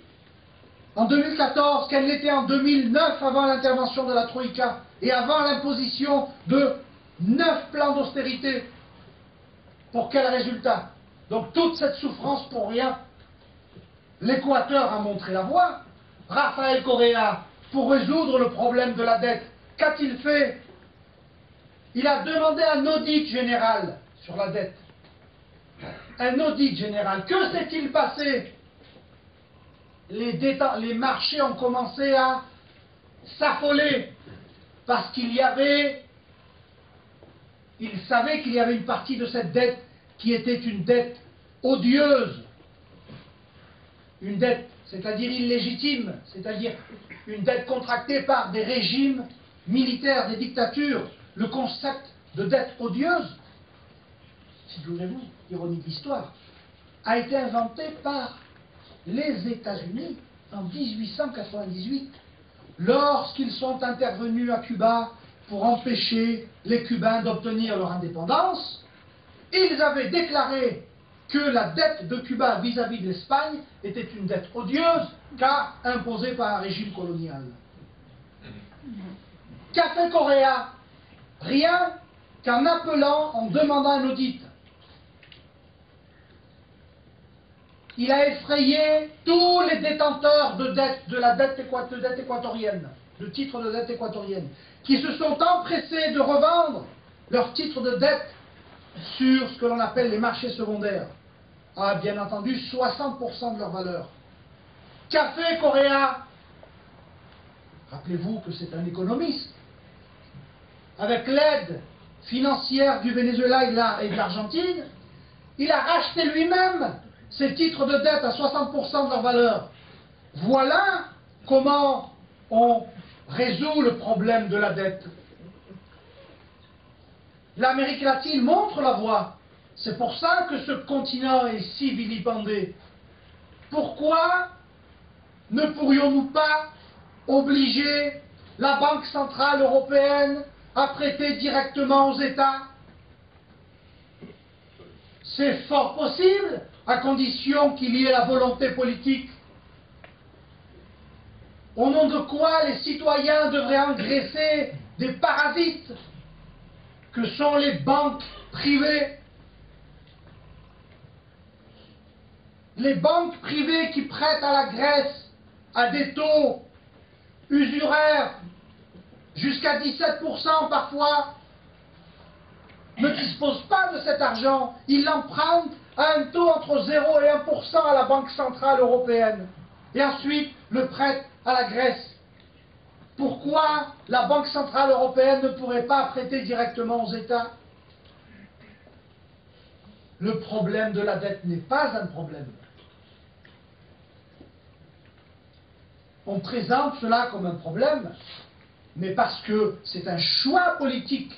en 2014, qu'elle l'était en 2009, avant l'intervention de la Troïka, et avant l'imposition de 9 plans d'austérité. Pour quel résultat? Donc toute cette souffrance pour rien. L'Équateur a montré la voie. Rafael Correa, pour résoudre le problème de la dette, qu'a-t-il fait? Il a demandé un audit général sur la dette. Un audit général. Que s'est-il passé? Les marchés ont commencé à s'affoler parce qu'il y avait, ils savaient qu'il y avait une partie de cette dette qui était une dette odieuse, une dette, c'est-à-dire illégitime, c'est-à-dire une dette contractée par des régimes militaires, des dictatures. Le concept de dette odieuse, figurez-vous, ironie de l'histoire, a été inventé par les États-Unis en 1898, lorsqu'ils sont intervenus à Cuba pour empêcher les Cubains d'obtenir leur indépendance. Ils avaient déclaré que la dette de Cuba vis-à-vis de l'Espagne était une dette odieuse, car imposée par un régime colonial. Qu'a fait Correa? Rien qu'en appelant, en demandant un audit. Il a effrayé tous les détenteurs de dette, de la dette équatorienne, de titres de dette équatorienne, qui se sont empressés de revendre leurs titres de dette sur ce que l'on appelle les marchés secondaires, à bien entendu 60% de leur valeur. Qu'a fait Correa? Rappelez-vous que c'est un économiste. Avec l'aide financière du Venezuela et de l'Argentine, il a racheté lui-même ces titres de dette à 60% de leur valeur. Voilà comment on résout le problème de la dette. L'Amérique latine montre la voie. C'est pour ça que ce continent est si vilipendé. Pourquoi ne pourrions-nous pas obliger la Banque centrale européenne à prêter directement aux États? C'est fort possible, à condition qu'il y ait la volonté politique. Au nom de quoi les citoyens devraient engraisser des parasites que sont les banques privées. Les banques privées qui prêtent à la Grèce à des taux usuraires jusqu'à 17% parfois, ne disposent pas de cet argent. Ils l'empruntent à un taux entre 0 et 1% à la Banque centrale européenne. Et ensuite le prêtent à la Grèce. Pourquoi la Banque centrale européenne ne pourrait pas prêter directement aux États? Le problème de la dette n'est pas un problème. On présente cela comme un problème, mais parce que c'est un choix politique.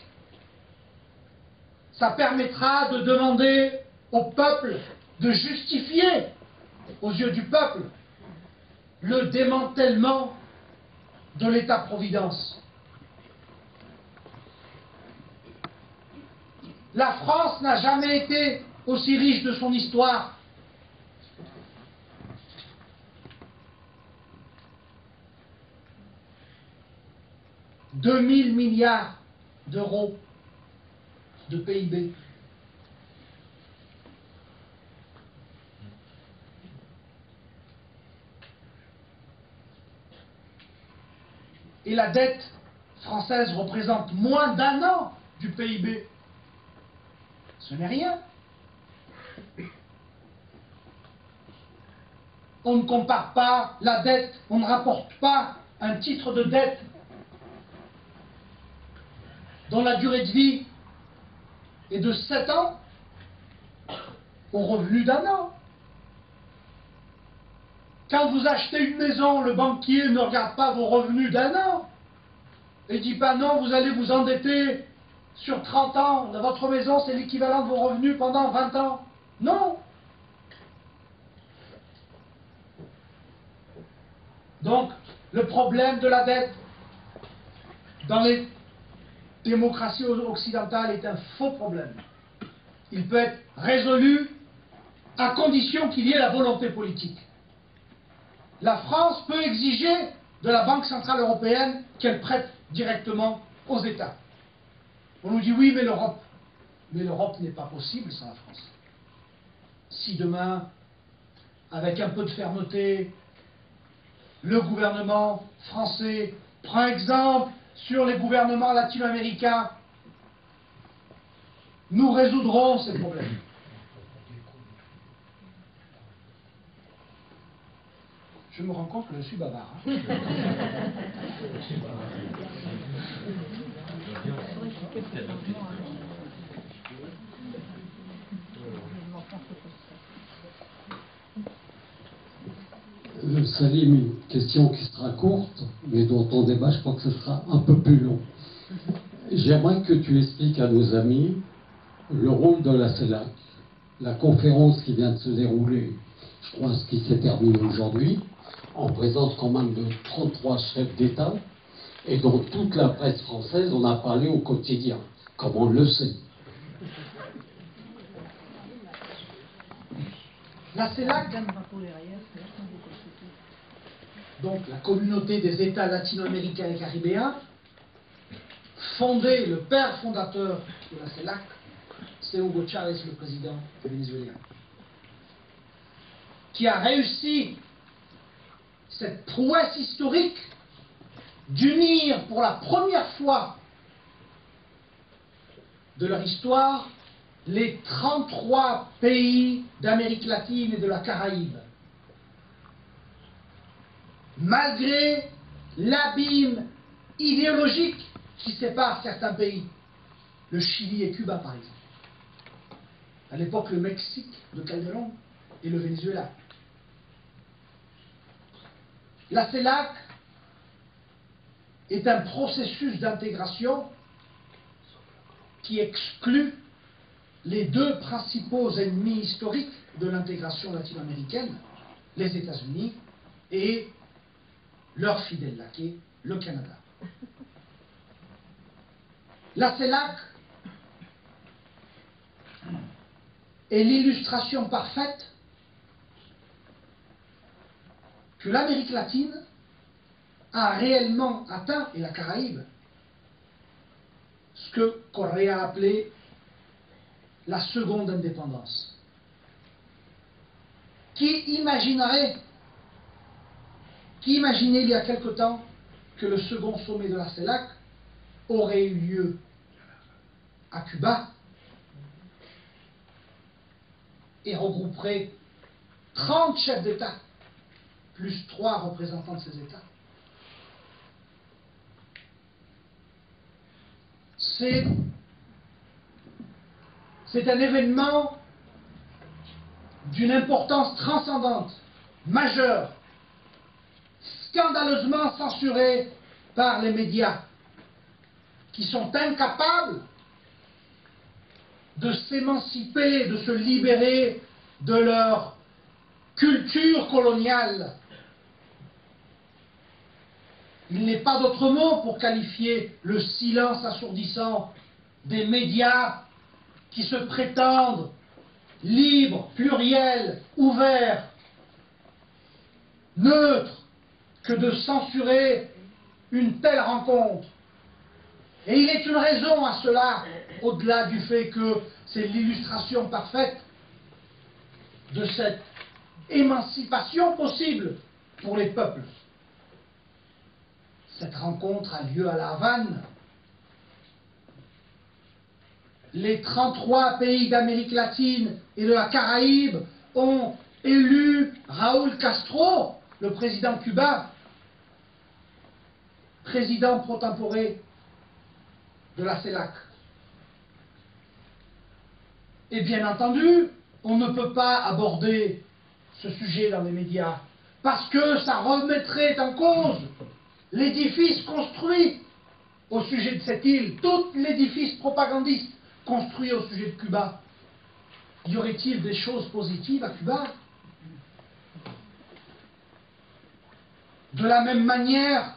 Ça permettra de demander au peuple de justifier, aux yeux du peuple, le démantèlement de l'État-providence. La France n'a jamais été aussi riche de son histoire. 2000 milliards d'euros de PIB. Et la dette française représente moins d'1 an du PIB. Ce n'est rien. On ne compare pas la dette, on ne rapporte pas un titre de dette dont la durée de vie est de 7 ans au revenu d'1 an. Quand vous achetez une maison, le banquier ne regarde pas vos revenus d'1 an et dit pas non, vous allez vous endetter sur 30 ans. Votre maison, c'est l'équivalent de vos revenus pendant 20 ans. Non. Donc, le problème de la dette dans les démocraties occidentales est un faux problème. Il peut être résolu à condition qu'il y ait la volonté politique. La France peut exiger de la Banque Centrale Européenne qu'elle prête directement aux États. On nous dit oui, mais l'Europe. Mais l'Europe n'est pas possible sans la France. Si demain, avec un peu de fermeté, le gouvernement français prend exemple sur les gouvernements latino-américains, nous résoudrons ces problèmes. Je me rends compte que je suis bavard. Salim, une question qui sera courte, mais dont ton débat, je crois que ce sera un peu plus long. J'aimerais que tu expliques à nos amis le rôle de la CELAC, la conférence qui vient de se dérouler, je crois ce qui s'est terminé aujourd'hui, en présence quand même de 33 chefs d'État, et dont toute la presse française en a parlé au quotidien, comme on le sait. La CELAC, donc la communauté des États latino-américains et caribéens, fondée, le père fondateur de la CELAC, c'est Hugo Chávez, le président vénézuélien, qui a réussi cette prouesse historique d'unir pour la première fois de leur histoire les 33 pays d'Amérique latine et de la Caraïbe. Malgré l'abîme idéologique qui sépare certains pays, le Chili et Cuba par exemple. À l'époque, le Mexique de Calderón et le Venezuela. La CELAC est un processus d'intégration qui exclut les deux principaux ennemis historiques de l'intégration latino-américaine, les États-Unis et leur fidèle laquais, le Canada. La CELAC est l'illustration parfaite que l'Amérique latine a réellement atteint, et la Caraïbe, ce que Correa a appelé la seconde indépendance. Qui imaginait il y a quelque temps que le second sommet de la CELAC aurait eu lieu à Cuba et regrouperait 30 chefs d'État, plus 3 représentants de ces États. C'est un événement d'une importance transcendante, majeure, scandaleusement censuré par les médias, qui sont incapables de s'émanciper, de se libérer de leur culture coloniale. Il n'est pas d'autre mot pour qualifier le silence assourdissant des médias qui se prétendent libres, pluriels, ouverts, neutres, que de censurer une telle rencontre Et il est une raison à cela, au-delà du fait que c'est l'illustration parfaite de cette émancipation possible pour les peuples. Cette rencontre a lieu à La Havane. Les 33 pays d'Amérique latine et de la Caraïbe ont élu Raúl Castro, le président cubain, président pro tempore de la CELAC. Et bien entendu, on ne peut pas aborder ce sujet dans les médias, parce que ça remettrait en cause l'édifice construit au sujet de cette île, tout l'édifice propagandiste construit au sujet de Cuba. Y aurait-il des choses positives à Cuba? De la même manière,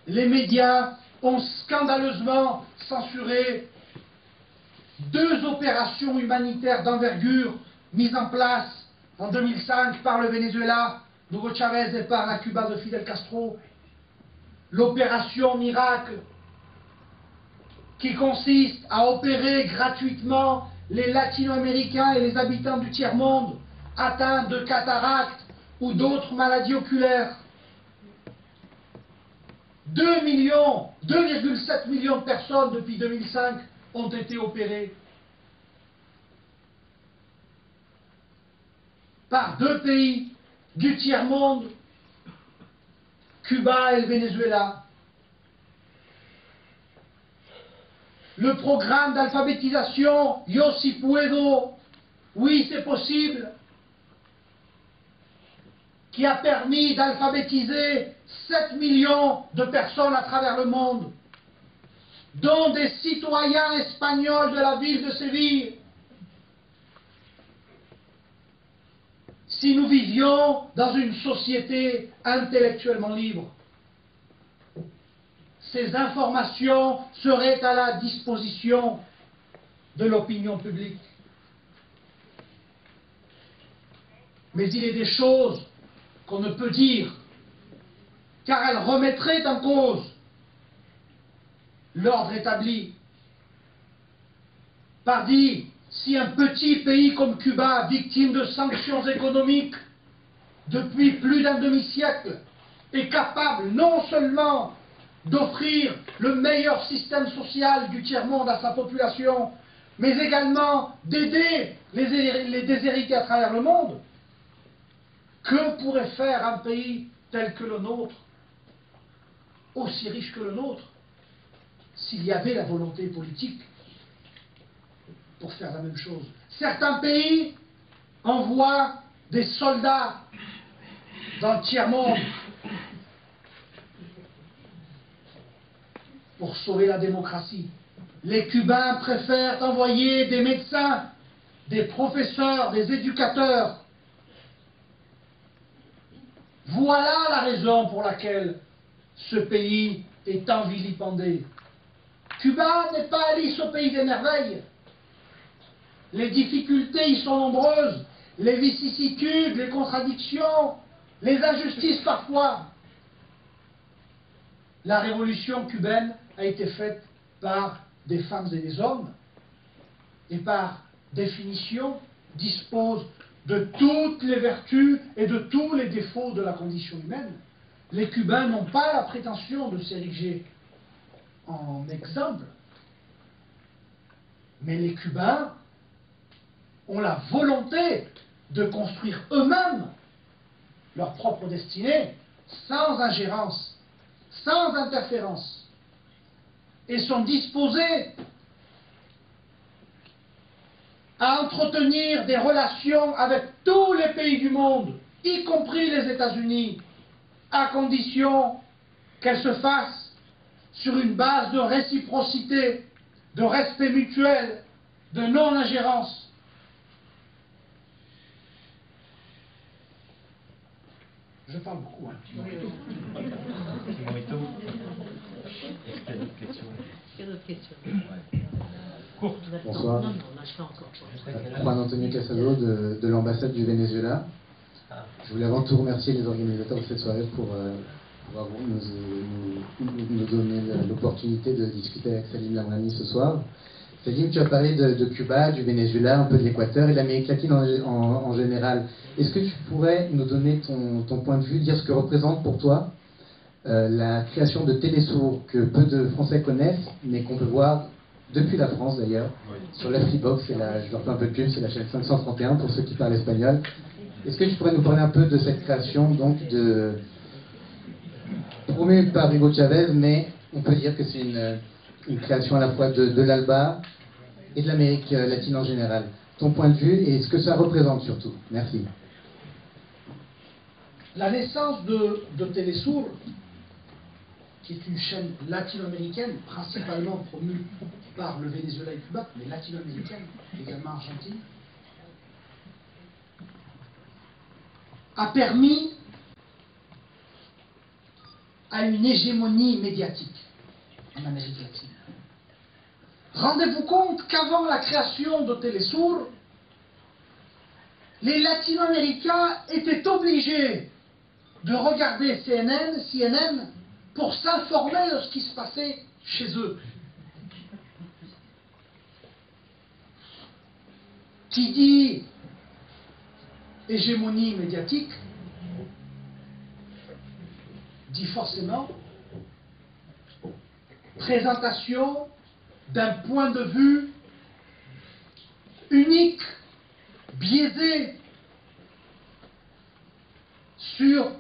les médias ont scandaleusement censuré 2 opérations humanitaires d'envergure mises en place en 2005 par le Venezuela d'Hugo Chavez et par la Cuba de Fidel Castro. L'opération Miracle, qui consiste à opérer gratuitement les latino-américains et les habitants du tiers-monde atteints de cataracte ou d'autres maladies oculaires. 2,7 millions de personnes depuis 2005 ont été opérées par 2 pays du tiers-monde, Cuba et le Venezuela. Le programme d'alphabétisation Yo si puedo, oui c'est possible, qui a permis d'alphabétiser 7 millions de personnes à travers le monde, dont des citoyens espagnols de la ville de Séville. Si nous vivions dans une société intellectuellement libre, ces informations seraient à la disposition de l'opinion publique. Mais il est des choses qu'on ne peut dire, car elles remettraient en cause l'ordre établi. Pardi, si un petit pays comme Cuba, victime de sanctions économiques depuis plus d'un demi-siècle, est capable non seulement d'offrir le meilleur système social du tiers-monde à sa population, mais également d'aider les déshérités à travers le monde, que pourrait faire un pays tel que le nôtre, aussi riche que le nôtre, s'il y avait la volonté politique pour faire la même chose? Certains pays envoient des soldats dans le tiers-monde pour sauver la démocratie. Les Cubains préfèrent envoyer des médecins, des professeurs, des éducateurs. Voilà la raison pour laquelle ce pays est tant vilipendé. Cuba n'est pas Alice au pays des merveilles. Les difficultés y sont nombreuses, les vicissitudes, les contradictions, les injustices parfois. La révolution cubaine a été faite par des femmes et des hommes, et par définition dispose de toutes les vertus et de tous les défauts de la condition humaine. Les Cubains n'ont pas la prétention de s'ériger en exemple, mais les Cubains ont la volonté de construire eux-mêmes leur propre destinée, sans ingérence, sans interférence, et sont disposés à entretenir des relations avec tous les pays du monde, y compris les États-Unis, à condition qu'elles se fassent sur une base de réciprocité, de respect mutuel, de non-ingérence. Je parle beaucoup, hein. Morito, est-ce qu'il y a d'autres questions? Il y a d'autres questions. Courte. Bonsoir. Non, on n'a pas encore. Juan Antonio Casado de l'ambassade du Venezuela. Je voulais avant tout remercier les organisateurs de cette soirée pour d'avoir nous donner l'opportunité de discuter avec Salim Lamrani ce soir. Salim, tu as parlé de Cuba, du Venezuela, un peu de l'Équateur et de l'Amérique latine en général. Est-ce que tu pourrais nous donner ton point de vue, dire ce que représente pour toi la création de Télésourd, que peu de Français connaissent, mais qu'on peut voir depuis la France d'ailleurs, sur la Freebox, je leur fais un peu de pub, c'est la chaîne 531 pour ceux qui parlent espagnol. Est-ce que tu pourrais nous parler un peu de cette création, donc promue par Hugo Chavez, mais on peut dire que c'est une création à la fois de l'ALBA et de l'Amérique latine en général. Ton point de vue et ce que ça représente surtout. Merci. La naissance de Télésourd, qui est une chaîne latino-américaine, principalement promue par le Venezuela et Cuba, mais latino-américaine, également Argentine, a permis à une hégémonie médiatique en Amérique latine. Rendez-vous compte qu'avant la création de Télésourd, les latino-américains étaient obligés de regarder CNN pour s'informer de ce qui se passait chez eux. Qui dit hégémonie médiatique dit forcément présentation d'un point de vue unique, biaisé sur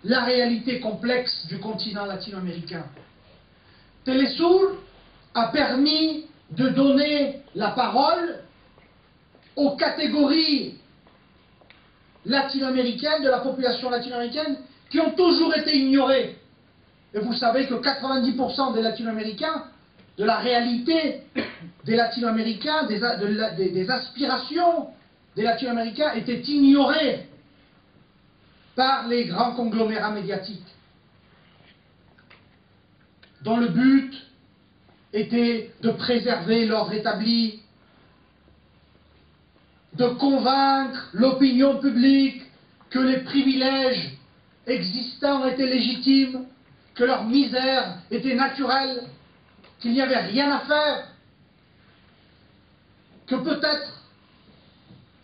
la réalité complexe du continent latino-américain. Télésourd a permis de donner la parole aux catégories latino-américaines, de la population latino-américaine, qui ont toujours été ignorées. Et vous savez que 90% des latino-américains, de la réalité des latino-américains, des aspirations des latino-américains étaient ignorées par les grands conglomérats médiatiques, dont le but était de préserver l'ordre établi, de convaincre l'opinion publique que les privilèges existants étaient légitimes, que leur misère était naturelle, qu'il n'y avait rien à faire, que peut-être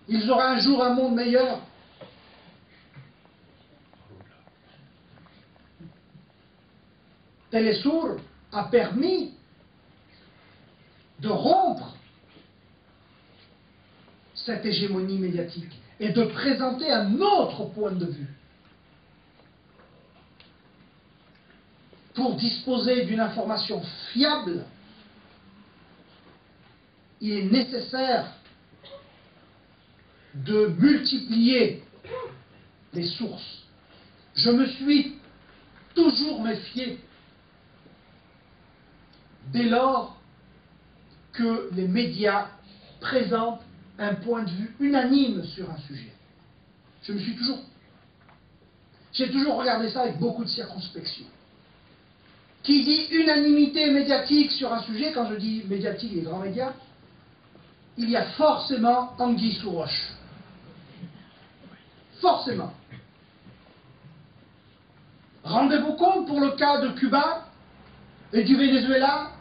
ils auraient un jour un monde meilleur. Télésourd a permis de rompre cette hégémonie médiatique et de présenter un autre point de vue pour disposer d'une information fiable. Il est nécessaire de multiplier les sources. Je me suis toujours méfié dès lors que les médias présentent un point de vue unanime sur un sujet. J'ai toujours regardé ça avec beaucoup de circonspection. Qui dit unanimité médiatique sur un sujet, quand je dis médiatique, les grands médias, il y a forcément anguille sous roche. Forcément. Rendez-vous compte, pour le cas de Cuba et du Venezuela,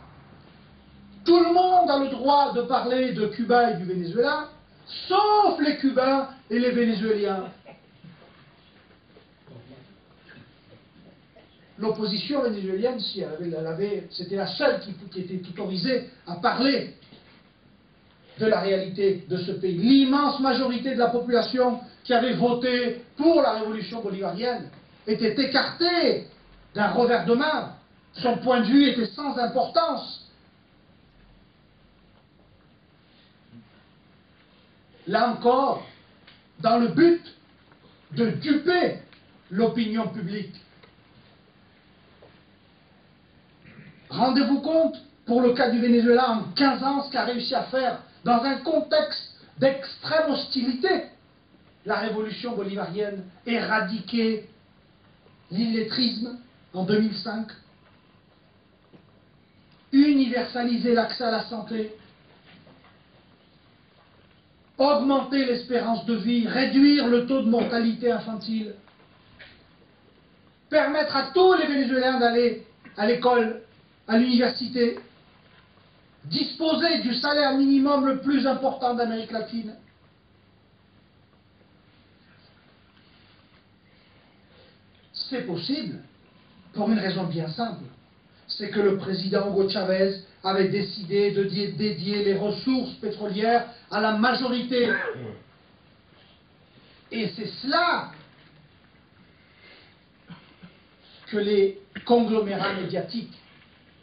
tout le monde a le droit de parler de Cuba et du Venezuela, sauf les Cubains et les Vénézuéliens. L'opposition vénézuélienne, si c'était la seule qui était autorisée à parler de la réalité de ce pays. L'immense majorité de la population qui avait voté pour la révolution bolivarienne était écartée d'un revers de main. Son point de vue était sans importance. Là encore, dans le but de duper l'opinion publique. Rendez-vous compte, pour le cas du Venezuela, en 15 ans, ce qu'a réussi à faire dans un contexte d'extrême hostilité, la révolution bolivarienne, éradiquer l'illettrisme en 2005, universaliser l'accès à la santé, augmenter l'espérance de vie, réduire le taux de mortalité infantile, permettre à tous les Vénézuéliens d'aller à l'école, à l'université, disposer du salaire minimum le plus important d'Amérique latine. C'est possible pour une raison bien simple. C'est que le président Hugo Chavez avait décidé de dédier les ressources pétrolières à la majorité. Et c'est cela que les conglomérats médiatiques,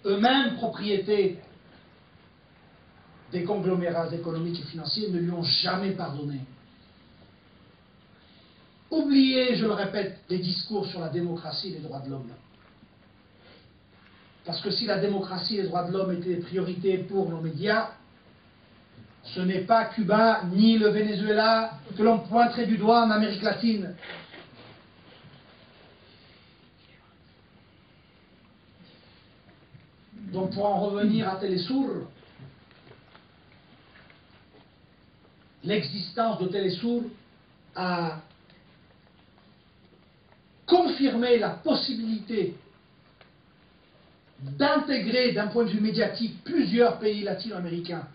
eux-mêmes propriétés des conglomérats économiques et financiers, ne lui ont jamais pardonné. Oubliez, je le répète, les discours sur la démocratie et les droits de l'homme. Parce que si la démocratie et les droits de l'homme étaient des priorités pour nos médias, ce n'est pas Cuba ni le Venezuela que l'on pointerait du doigt en Amérique latine. Donc pour en revenir à Telesur, l'existence de Telesur a confirmé la possibilité d'intégrer d'un point de vue médiatique plusieurs pays latino-américains.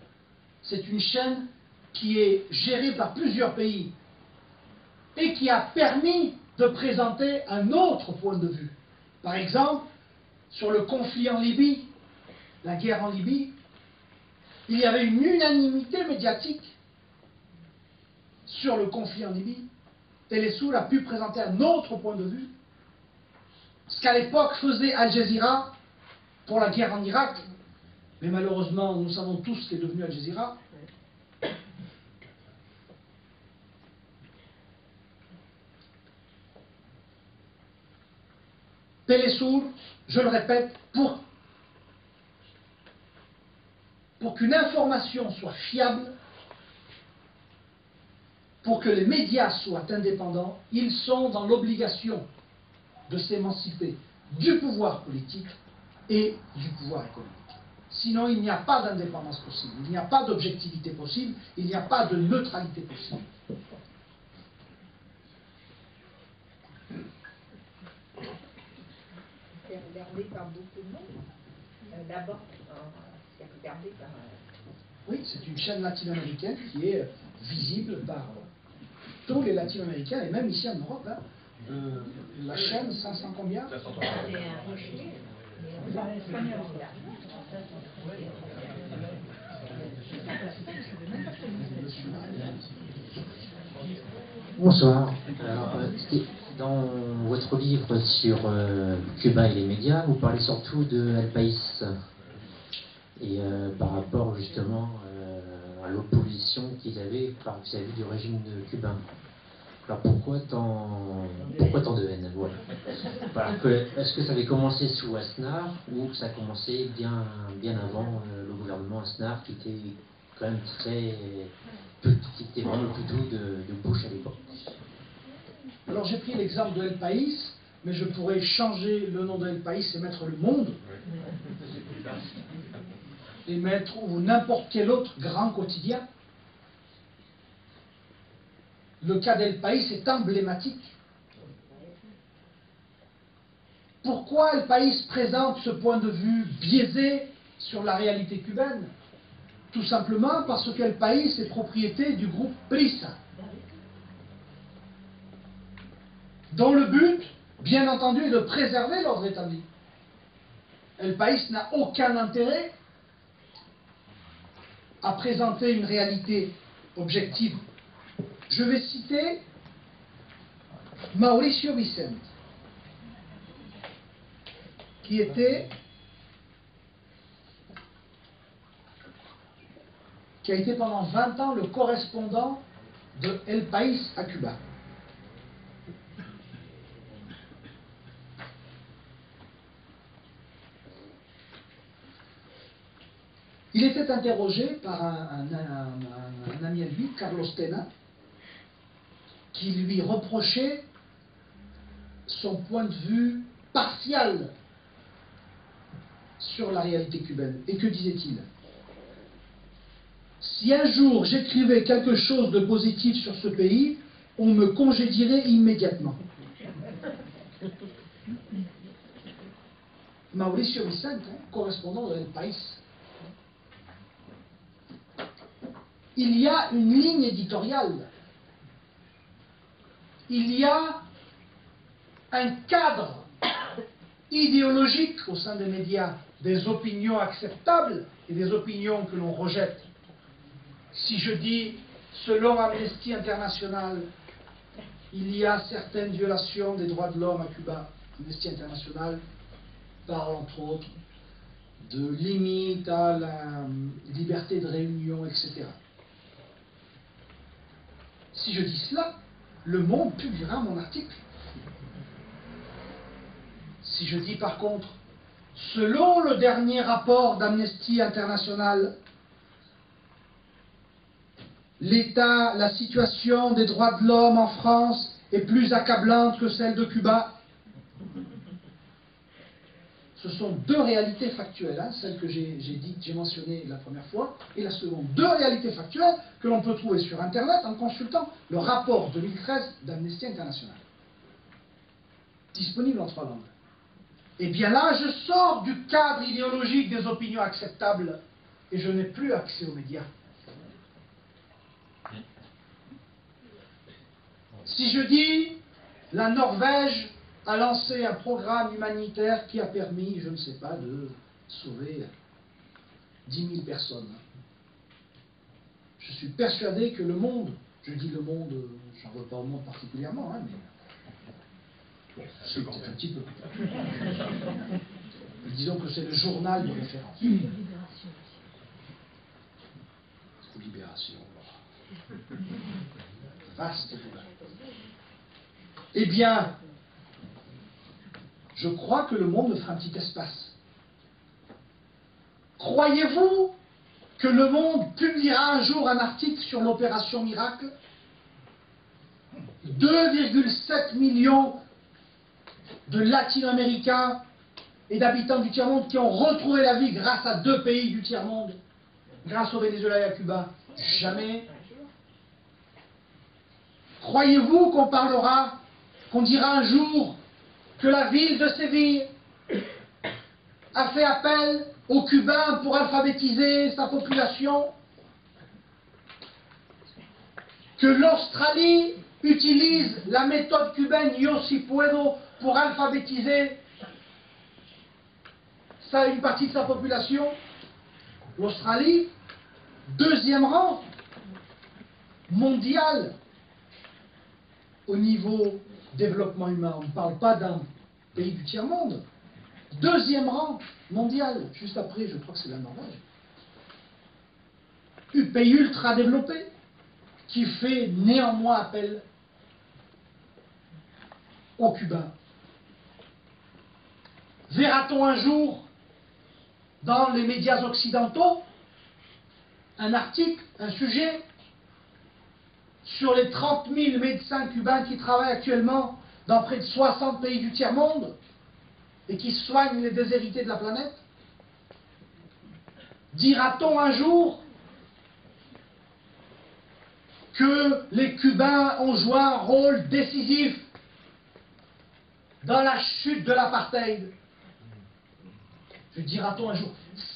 C'est une chaîne qui est gérée par plusieurs pays et qui a permis de présenter un autre point de vue. Par exemple, sur le conflit en Libye, la guerre en Libye, il y avait une unanimité médiatique sur le conflit en Libye. Telesur a pu présenter un autre point de vue, ce qu'à l'époque faisait Al Jazeera pour la guerre en Irak, mais malheureusement, nous savons tous ce qu'est devenu Al Jazeera. Telesur, je le répète, pour qu'une information soit fiable, pour que les médias soient indépendants, ils sont dans l'obligation de s'émanciper du pouvoir politique et du pouvoir économique. Sinon, il n'y a pas d'indépendance possible, il n'y a pas d'objectivité possible, il n'y a pas de neutralité possible. C'est regardé par beaucoup de monde. D'abord, c'est regardé par... Oui, c'est une chaîne latino-américaine qui est visible par tous les latino-américains, et même ici en Europe. Hein. La chaîne 500 combien? Bonsoir. Alors, dans votre livre sur Cuba et les médias, vous parlez surtout de El País et par rapport justement à l'opposition qu'ils avaient vis-à-vis du régime cubain. Alors pourquoi tant de haine? Voilà. Est-ce que ça avait commencé sous Aznar ou que ça a commencé bien avant le gouvernement Aznar qui était quand même qui était vraiment le couteau de Bush à l'époque? Alors j'ai pris l'exemple de El País, mais je pourrais changer le nom de El País et mettre Le Monde, et mettre ou n'importe quel autre grand quotidien. Le cas d'El País est emblématique. Pourquoi El País présente ce point de vue biaisé sur la réalité cubaine? Tout simplement parce qu'El País est propriété du groupe Prisa, dont le but, bien entendu, est de préserver l'ordre établi. El País n'a aucun intérêt à présenter une réalité objective. Je vais citer Mauricio Vicente, qui a été pendant 20 ans le correspondant de El País à Cuba. Il était interrogé par un ami à lui, Carlos Tena, qui lui reprochait son point de vue partial sur la réalité cubaine. Et que disait-il? Si un jour j'écrivais quelque chose de positif sur ce pays, on me congédierait immédiatement. Mauricio Vicente, correspondant de El País. Il y a une ligne éditoriale. Il y a un cadre idéologique au sein des médias, des opinions acceptables et des opinions que l'on rejette. Si je dis, selon Amnesty International, il y a certaines violations des droits de l'homme à Cuba, Amnesty International parle entre autres de limites à la liberté de réunion, etc. Si je dis cela, Le Monde publiera mon article. Si je dis par contre, selon le dernier rapport d'Amnesty International, la situation des droits de l'homme en France est plus accablante que celle de Cuba. Ce sont deux réalités factuelles, hein, celle que j'ai mentionnée la première fois, et la seconde. Deux réalités factuelles que l'on peut trouver sur Internet en consultant le rapport 2013 d'Amnesty International. Disponible en 3 langues. Et bien là, je sors du cadre idéologique des opinions acceptables et je n'ai plus accès aux médias. Si je dis, la Norvège a lancé un programme humanitaire qui a permis, je ne sais pas, de sauver 10 000 personnes. Je suis persuadé que le monde, je dis le monde, j'en veux pas au monde particulièrement, hein, mais bon, c'est peut-être un petit peu. Disons que c'est le journal de référence. Libération. Vaste débat. Eh bien, je crois que le monde me fera un petit espace. Croyez-vous que le monde publiera un jour un article sur l'opération Miracle? 2,7 millions de latino-américains et d'habitants du tiers-monde qui ont retrouvé la vie grâce à 2 pays du tiers-monde, grâce au Venezuela et à Cuba. Jamais. Croyez-vous qu'on parlera, qu'on dira un jour que la ville de Séville a fait appel aux Cubains pour alphabétiser sa population? Que l'Australie utilise la méthode cubaine Yo si puedo pour alphabétiser une partie de sa population? L'Australie, 2e rang mondial au niveau développement humain. On ne parle pas d'un pays du tiers-monde. 2e rang mondial. Juste après, je crois que c'est la Norvège. Un pays ultra développé qui fait néanmoins appel aux Cubains. Verra-t-on un jour dans les médias occidentaux un article, un sujet sur les 30 000 médecins cubains qui travaillent actuellement dans près de 60 pays du tiers-monde et qui soignent les déshérités de la planète? Dira-t-on un jour que les Cubains ont joué un rôle décisif dans la chute de l'apartheid? Dira-t-on un jour?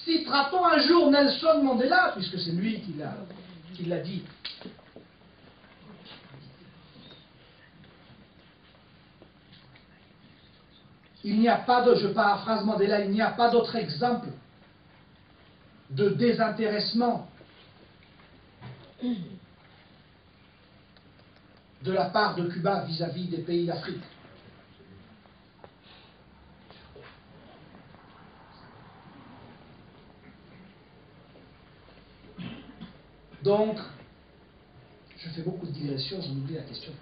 Citera-t-on un jour Nelson Mandela, puisque c'est lui qui l'a dit? Il n'y a pas de, je paraphrase Mandela, il n'y a pas d'autre exemple de désintéressement de la part de Cuba vis-à-vis des pays d'Afrique. Donc, je fais beaucoup de digressions, j'en oublie la question.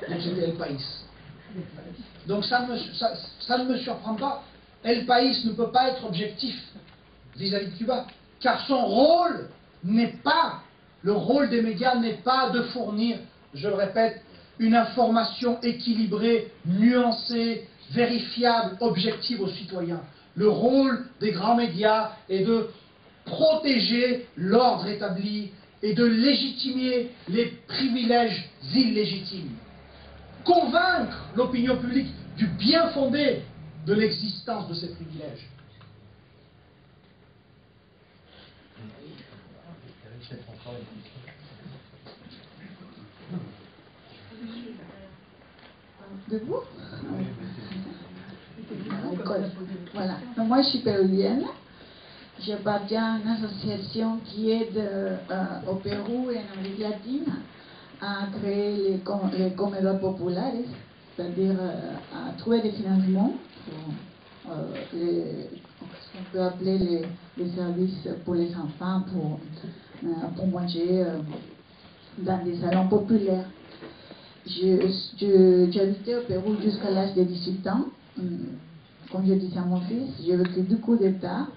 Donc c'était El País. Donc ça ne me surprend pas. El País ne peut pas être objectif vis-à-vis de Cuba, car son rôle n'est pas, le rôle des médias n'est pas de fournir, je le répète, une information équilibrée, nuancée, vérifiable, objective aux citoyens. Le rôle des grands médias est de protéger l'ordre établi et de légitimer les privilèges illégitimes. convaincre l'opinion publique du bien fondé de l'existence de ces privilèges. Debout? Voilà. Donc, moi, je suis péruvienne. J'appartiens à une association qui aide au Pérou et en Amérique latine à créer les comedores populares, c'est-à-dire à trouver des financements pour ce qu'on peut appeler les services pour les enfants, pour manger dans des salons populaires. J'habitais au Pérou jusqu'à l'âge de 18 ans. Comme je disais à mon fils, j'ai vécu 2 coups d'État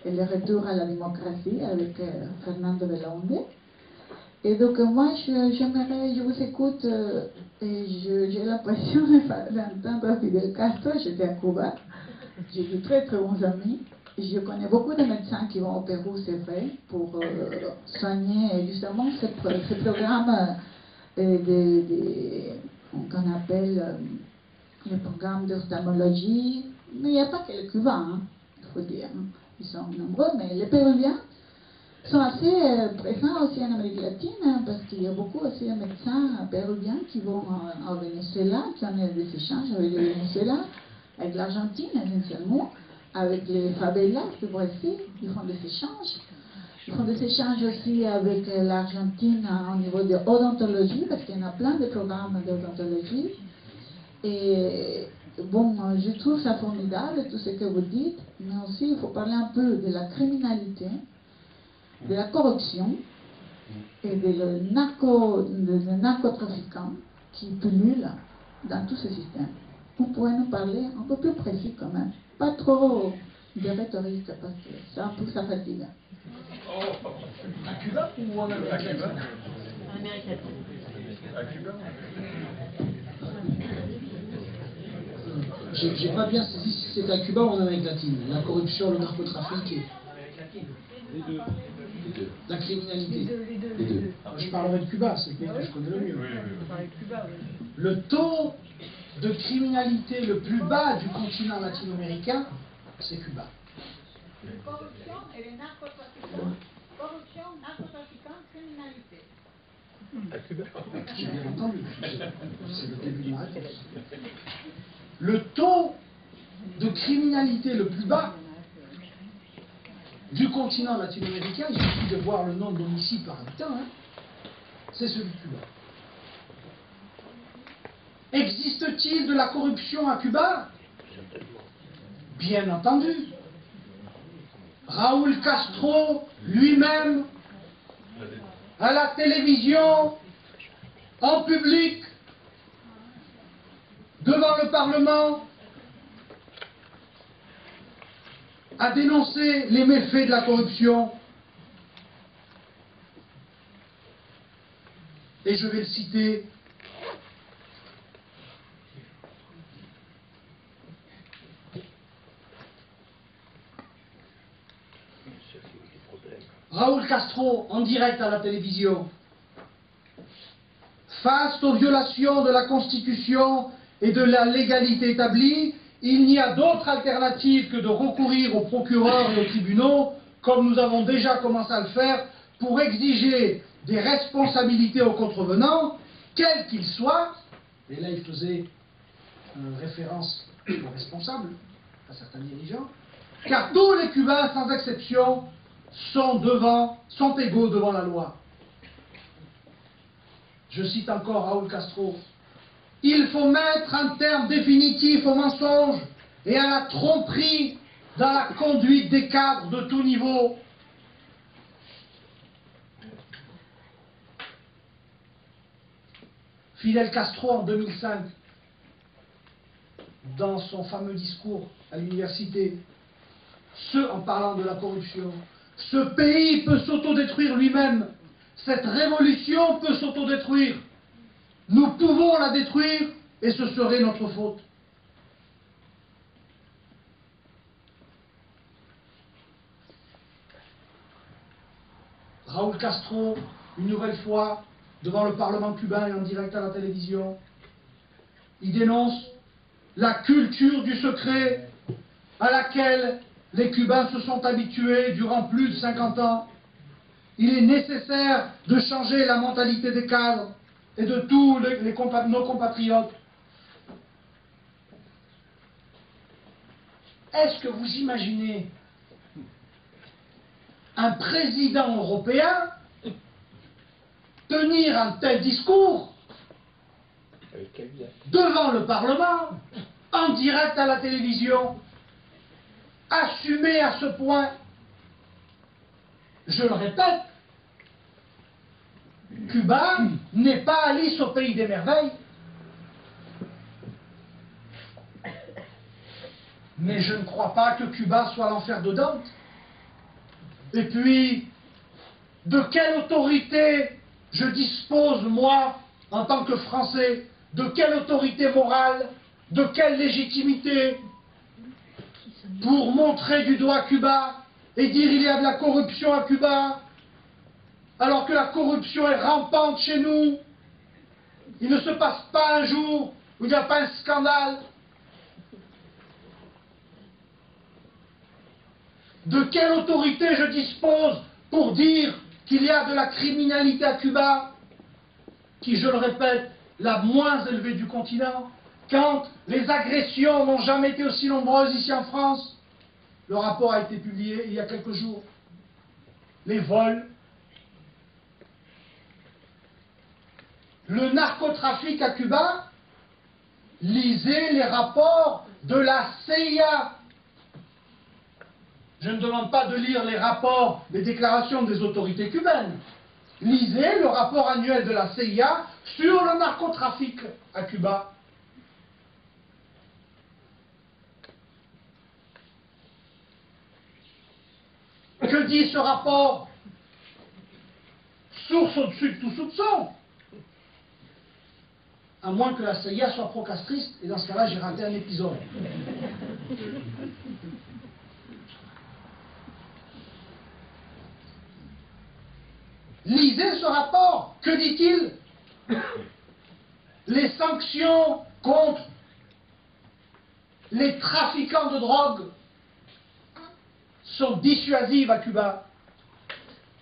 et le retour à la démocratie avec Fernando Belaunde. Et donc moi, je vous écoute et j'ai l'impression d'entendre Fidel Castro. J'étais à Cuba, j'ai de très très bons amis. Je connais beaucoup de médecins qui vont au Pérou, c'est vrai, pour soigner justement ce programme qu'on appelle les programmes d'ophtalmologie. Mais il n'y a pas que les Cubains, il faut dire. Ils sont nombreux, mais les Péruviens sont assez présents aussi en Amérique latine, parce qu'il y a beaucoup aussi de médecins péruviens qui vont au Venezuela, qui ont des échanges avec le Venezuela, avec l'Argentine essentiellement, avec les favelas du Brésil, ils font des échanges. Ils font des échanges aussi avec l'Argentine au niveau de odontologie, parce qu'il y en a plein de programmes d'odontologie. Et bon, je trouve ça formidable, tout ce que vous dites, mais aussi il faut parler un peu de la criminalité, de la corruption et des narcotrafiquants qui pullulent dans tout ce système. Vous pouvez nous parler un peu plus précis quand même, pas trop de rhétorique, parce que ça, un peu, ça fatigue. À Cuba ou en Amérique latine? En Amérique latine. À Cuba? J'ai pas bien saisi si c'est à Cuba ou en Amérique latine. La corruption, le narcotrafic et Les deux. la criminalité. Les deux. Alors, je parlerai de Cuba, c'est le pays que je connais le mieux. Cuba, oui. Le taux de criminalité le plus bas du continent latino-américain, c'est Cuba. Corruption et les narcotrafiquants. Corruption, narcotrafiquants, criminalité. À Cuba? J'ai bien entendu. C'est le début de ma réponse. Le taux de criminalité le plus bas du continent latino-américain, il suffit de voir le nombre d'homicides par habitant, hein, c'est celui de Cuba. Existe-t-il de la corruption à Cuba? Bien entendu. Raúl Castro lui-même, à la télévision, en public, devant le Parlement, a dénoncé les méfaits de la corruption. Et je vais le citer. Raúl Castro, en direct à la télévision. Face aux violations de la Constitution et de la légalité établie, il n'y a d'autre alternative que de recourir aux procureurs et aux tribunaux, comme nous avons déjà commencé à le faire, pour exiger des responsabilités aux contrevenants, quels qu'ils soient. Et là, il faisait référence aux responsables, à certains dirigeants, car tous les Cubains, sans exception, sont égaux devant la loi. Je cite encore Raúl Castro. Il faut mettre un terme définitif au mensonge et à la tromperie dans la conduite des cadres de tout niveau. Fidel Castro, en 2005, dans son fameux discours à l'université, en parlant de la corruption, ce pays peut s'autodétruire lui-même. Cette révolution peut s'autodétruire. Nous pouvons la détruire et ce serait notre faute. Raúl Castro, une nouvelle fois, devant le Parlement cubain et en direct à la télévision, il dénonce la culture du secret à laquelle les Cubains se sont habitués durant plus de 50 ans. Il est nécessaire de changer la mentalité des cadres et de tous nos compatriotes. Est-ce que vous imaginez un président européen tenir un tel discours devant le Parlement, en direct à la télévision, assumer à ce point? Je le répète, Cuba n'est pas Alice au pays des merveilles. Mais je ne crois pas que Cuba soit l'enfer de Dante. Et puis, de quelle autorité je dispose, moi, en tant que Français, de quelle autorité morale, de quelle légitimité pour montrer du doigt Cuba et dire il y a de la corruption à Cuba, alors que la corruption est rampante chez nous? Il ne se passe pas un jour où il n'y a pas un scandale. De quelle autorité je dispose pour dire qu'il y a de la criminalité à Cuba, qui, je le répète, la moins élevée du continent, quand les agressions n'ont jamais été aussi nombreuses ici en France? Le rapport a été publié il y a quelques jours. Les vols, le narcotrafic à Cuba, lisez les rapports de la CIA. Je ne demande pas de lire les rapports, les déclarations des autorités cubaines. Lisez le rapport annuel de la CIA sur le narcotrafic à Cuba. Que dit ce rapport? Source au-dessus de tout soupçon. À moins que la CIA soit procastriste, et dans ce cas-là, j'ai raté un épisode. Lisez ce rapport. Que dit-il? Les sanctions contre les trafiquants de drogue sont dissuasives à Cuba.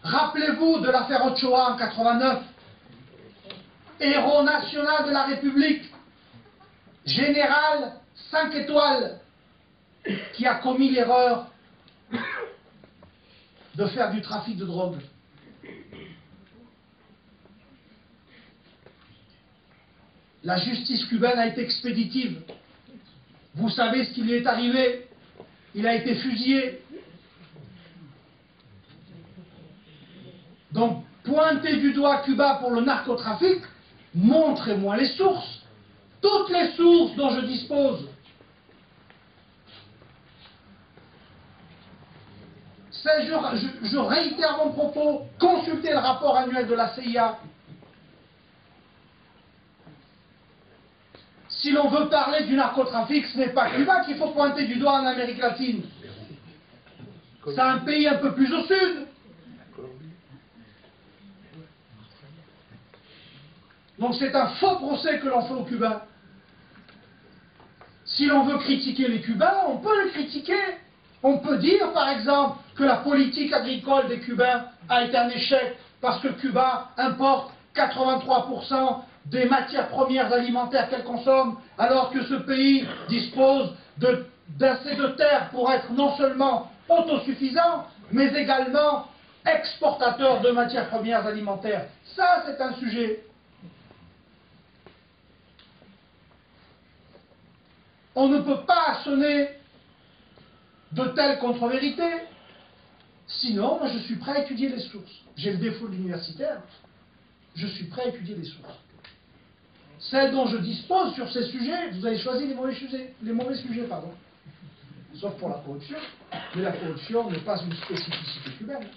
Rappelez-vous de l'affaire Ochoa en 89, héros national de la République, général 5 étoiles, qui a commis l'erreur de faire du trafic de drogue. La justice cubaine a été expéditive. Vous savez ce qui lui est arrivé. Il a été fusillé. Donc, pointer du doigt Cuba pour le narcotrafic, montrez-moi les sources. Toutes les sources dont je dispose. Je réitère mon propos. Consultez le rapport annuel de la CIA. Si l'on veut parler du narcotrafic, ce n'est pas Cuba qu'il faut pointer du doigt en Amérique latine. C'est un pays un peu plus au sud. Donc c'est un faux procès que l'on fait aux Cubains. Si l'on veut critiquer les Cubains, on peut les critiquer. On peut dire, par exemple, que la politique agricole des Cubains a été un échec parce que Cuba importe 83% des matières premières alimentaires qu'elle consomme, alors que ce pays dispose d'assez de terres pour être non seulement autosuffisant, mais également exportateur de matières premières alimentaires. Ça, c'est un sujet. On ne peut pas assonner de telles contre-vérités. Sinon, moi, je suis prêt à étudier les sources. J'ai le défaut de l'universitaire. Je suis prêt à étudier les sources. Celles dont je dispose sur ces sujets, vous avez choisi les mauvais sujets, sauf pour la corruption. Mais la corruption n'est pas une spécificité cubaine.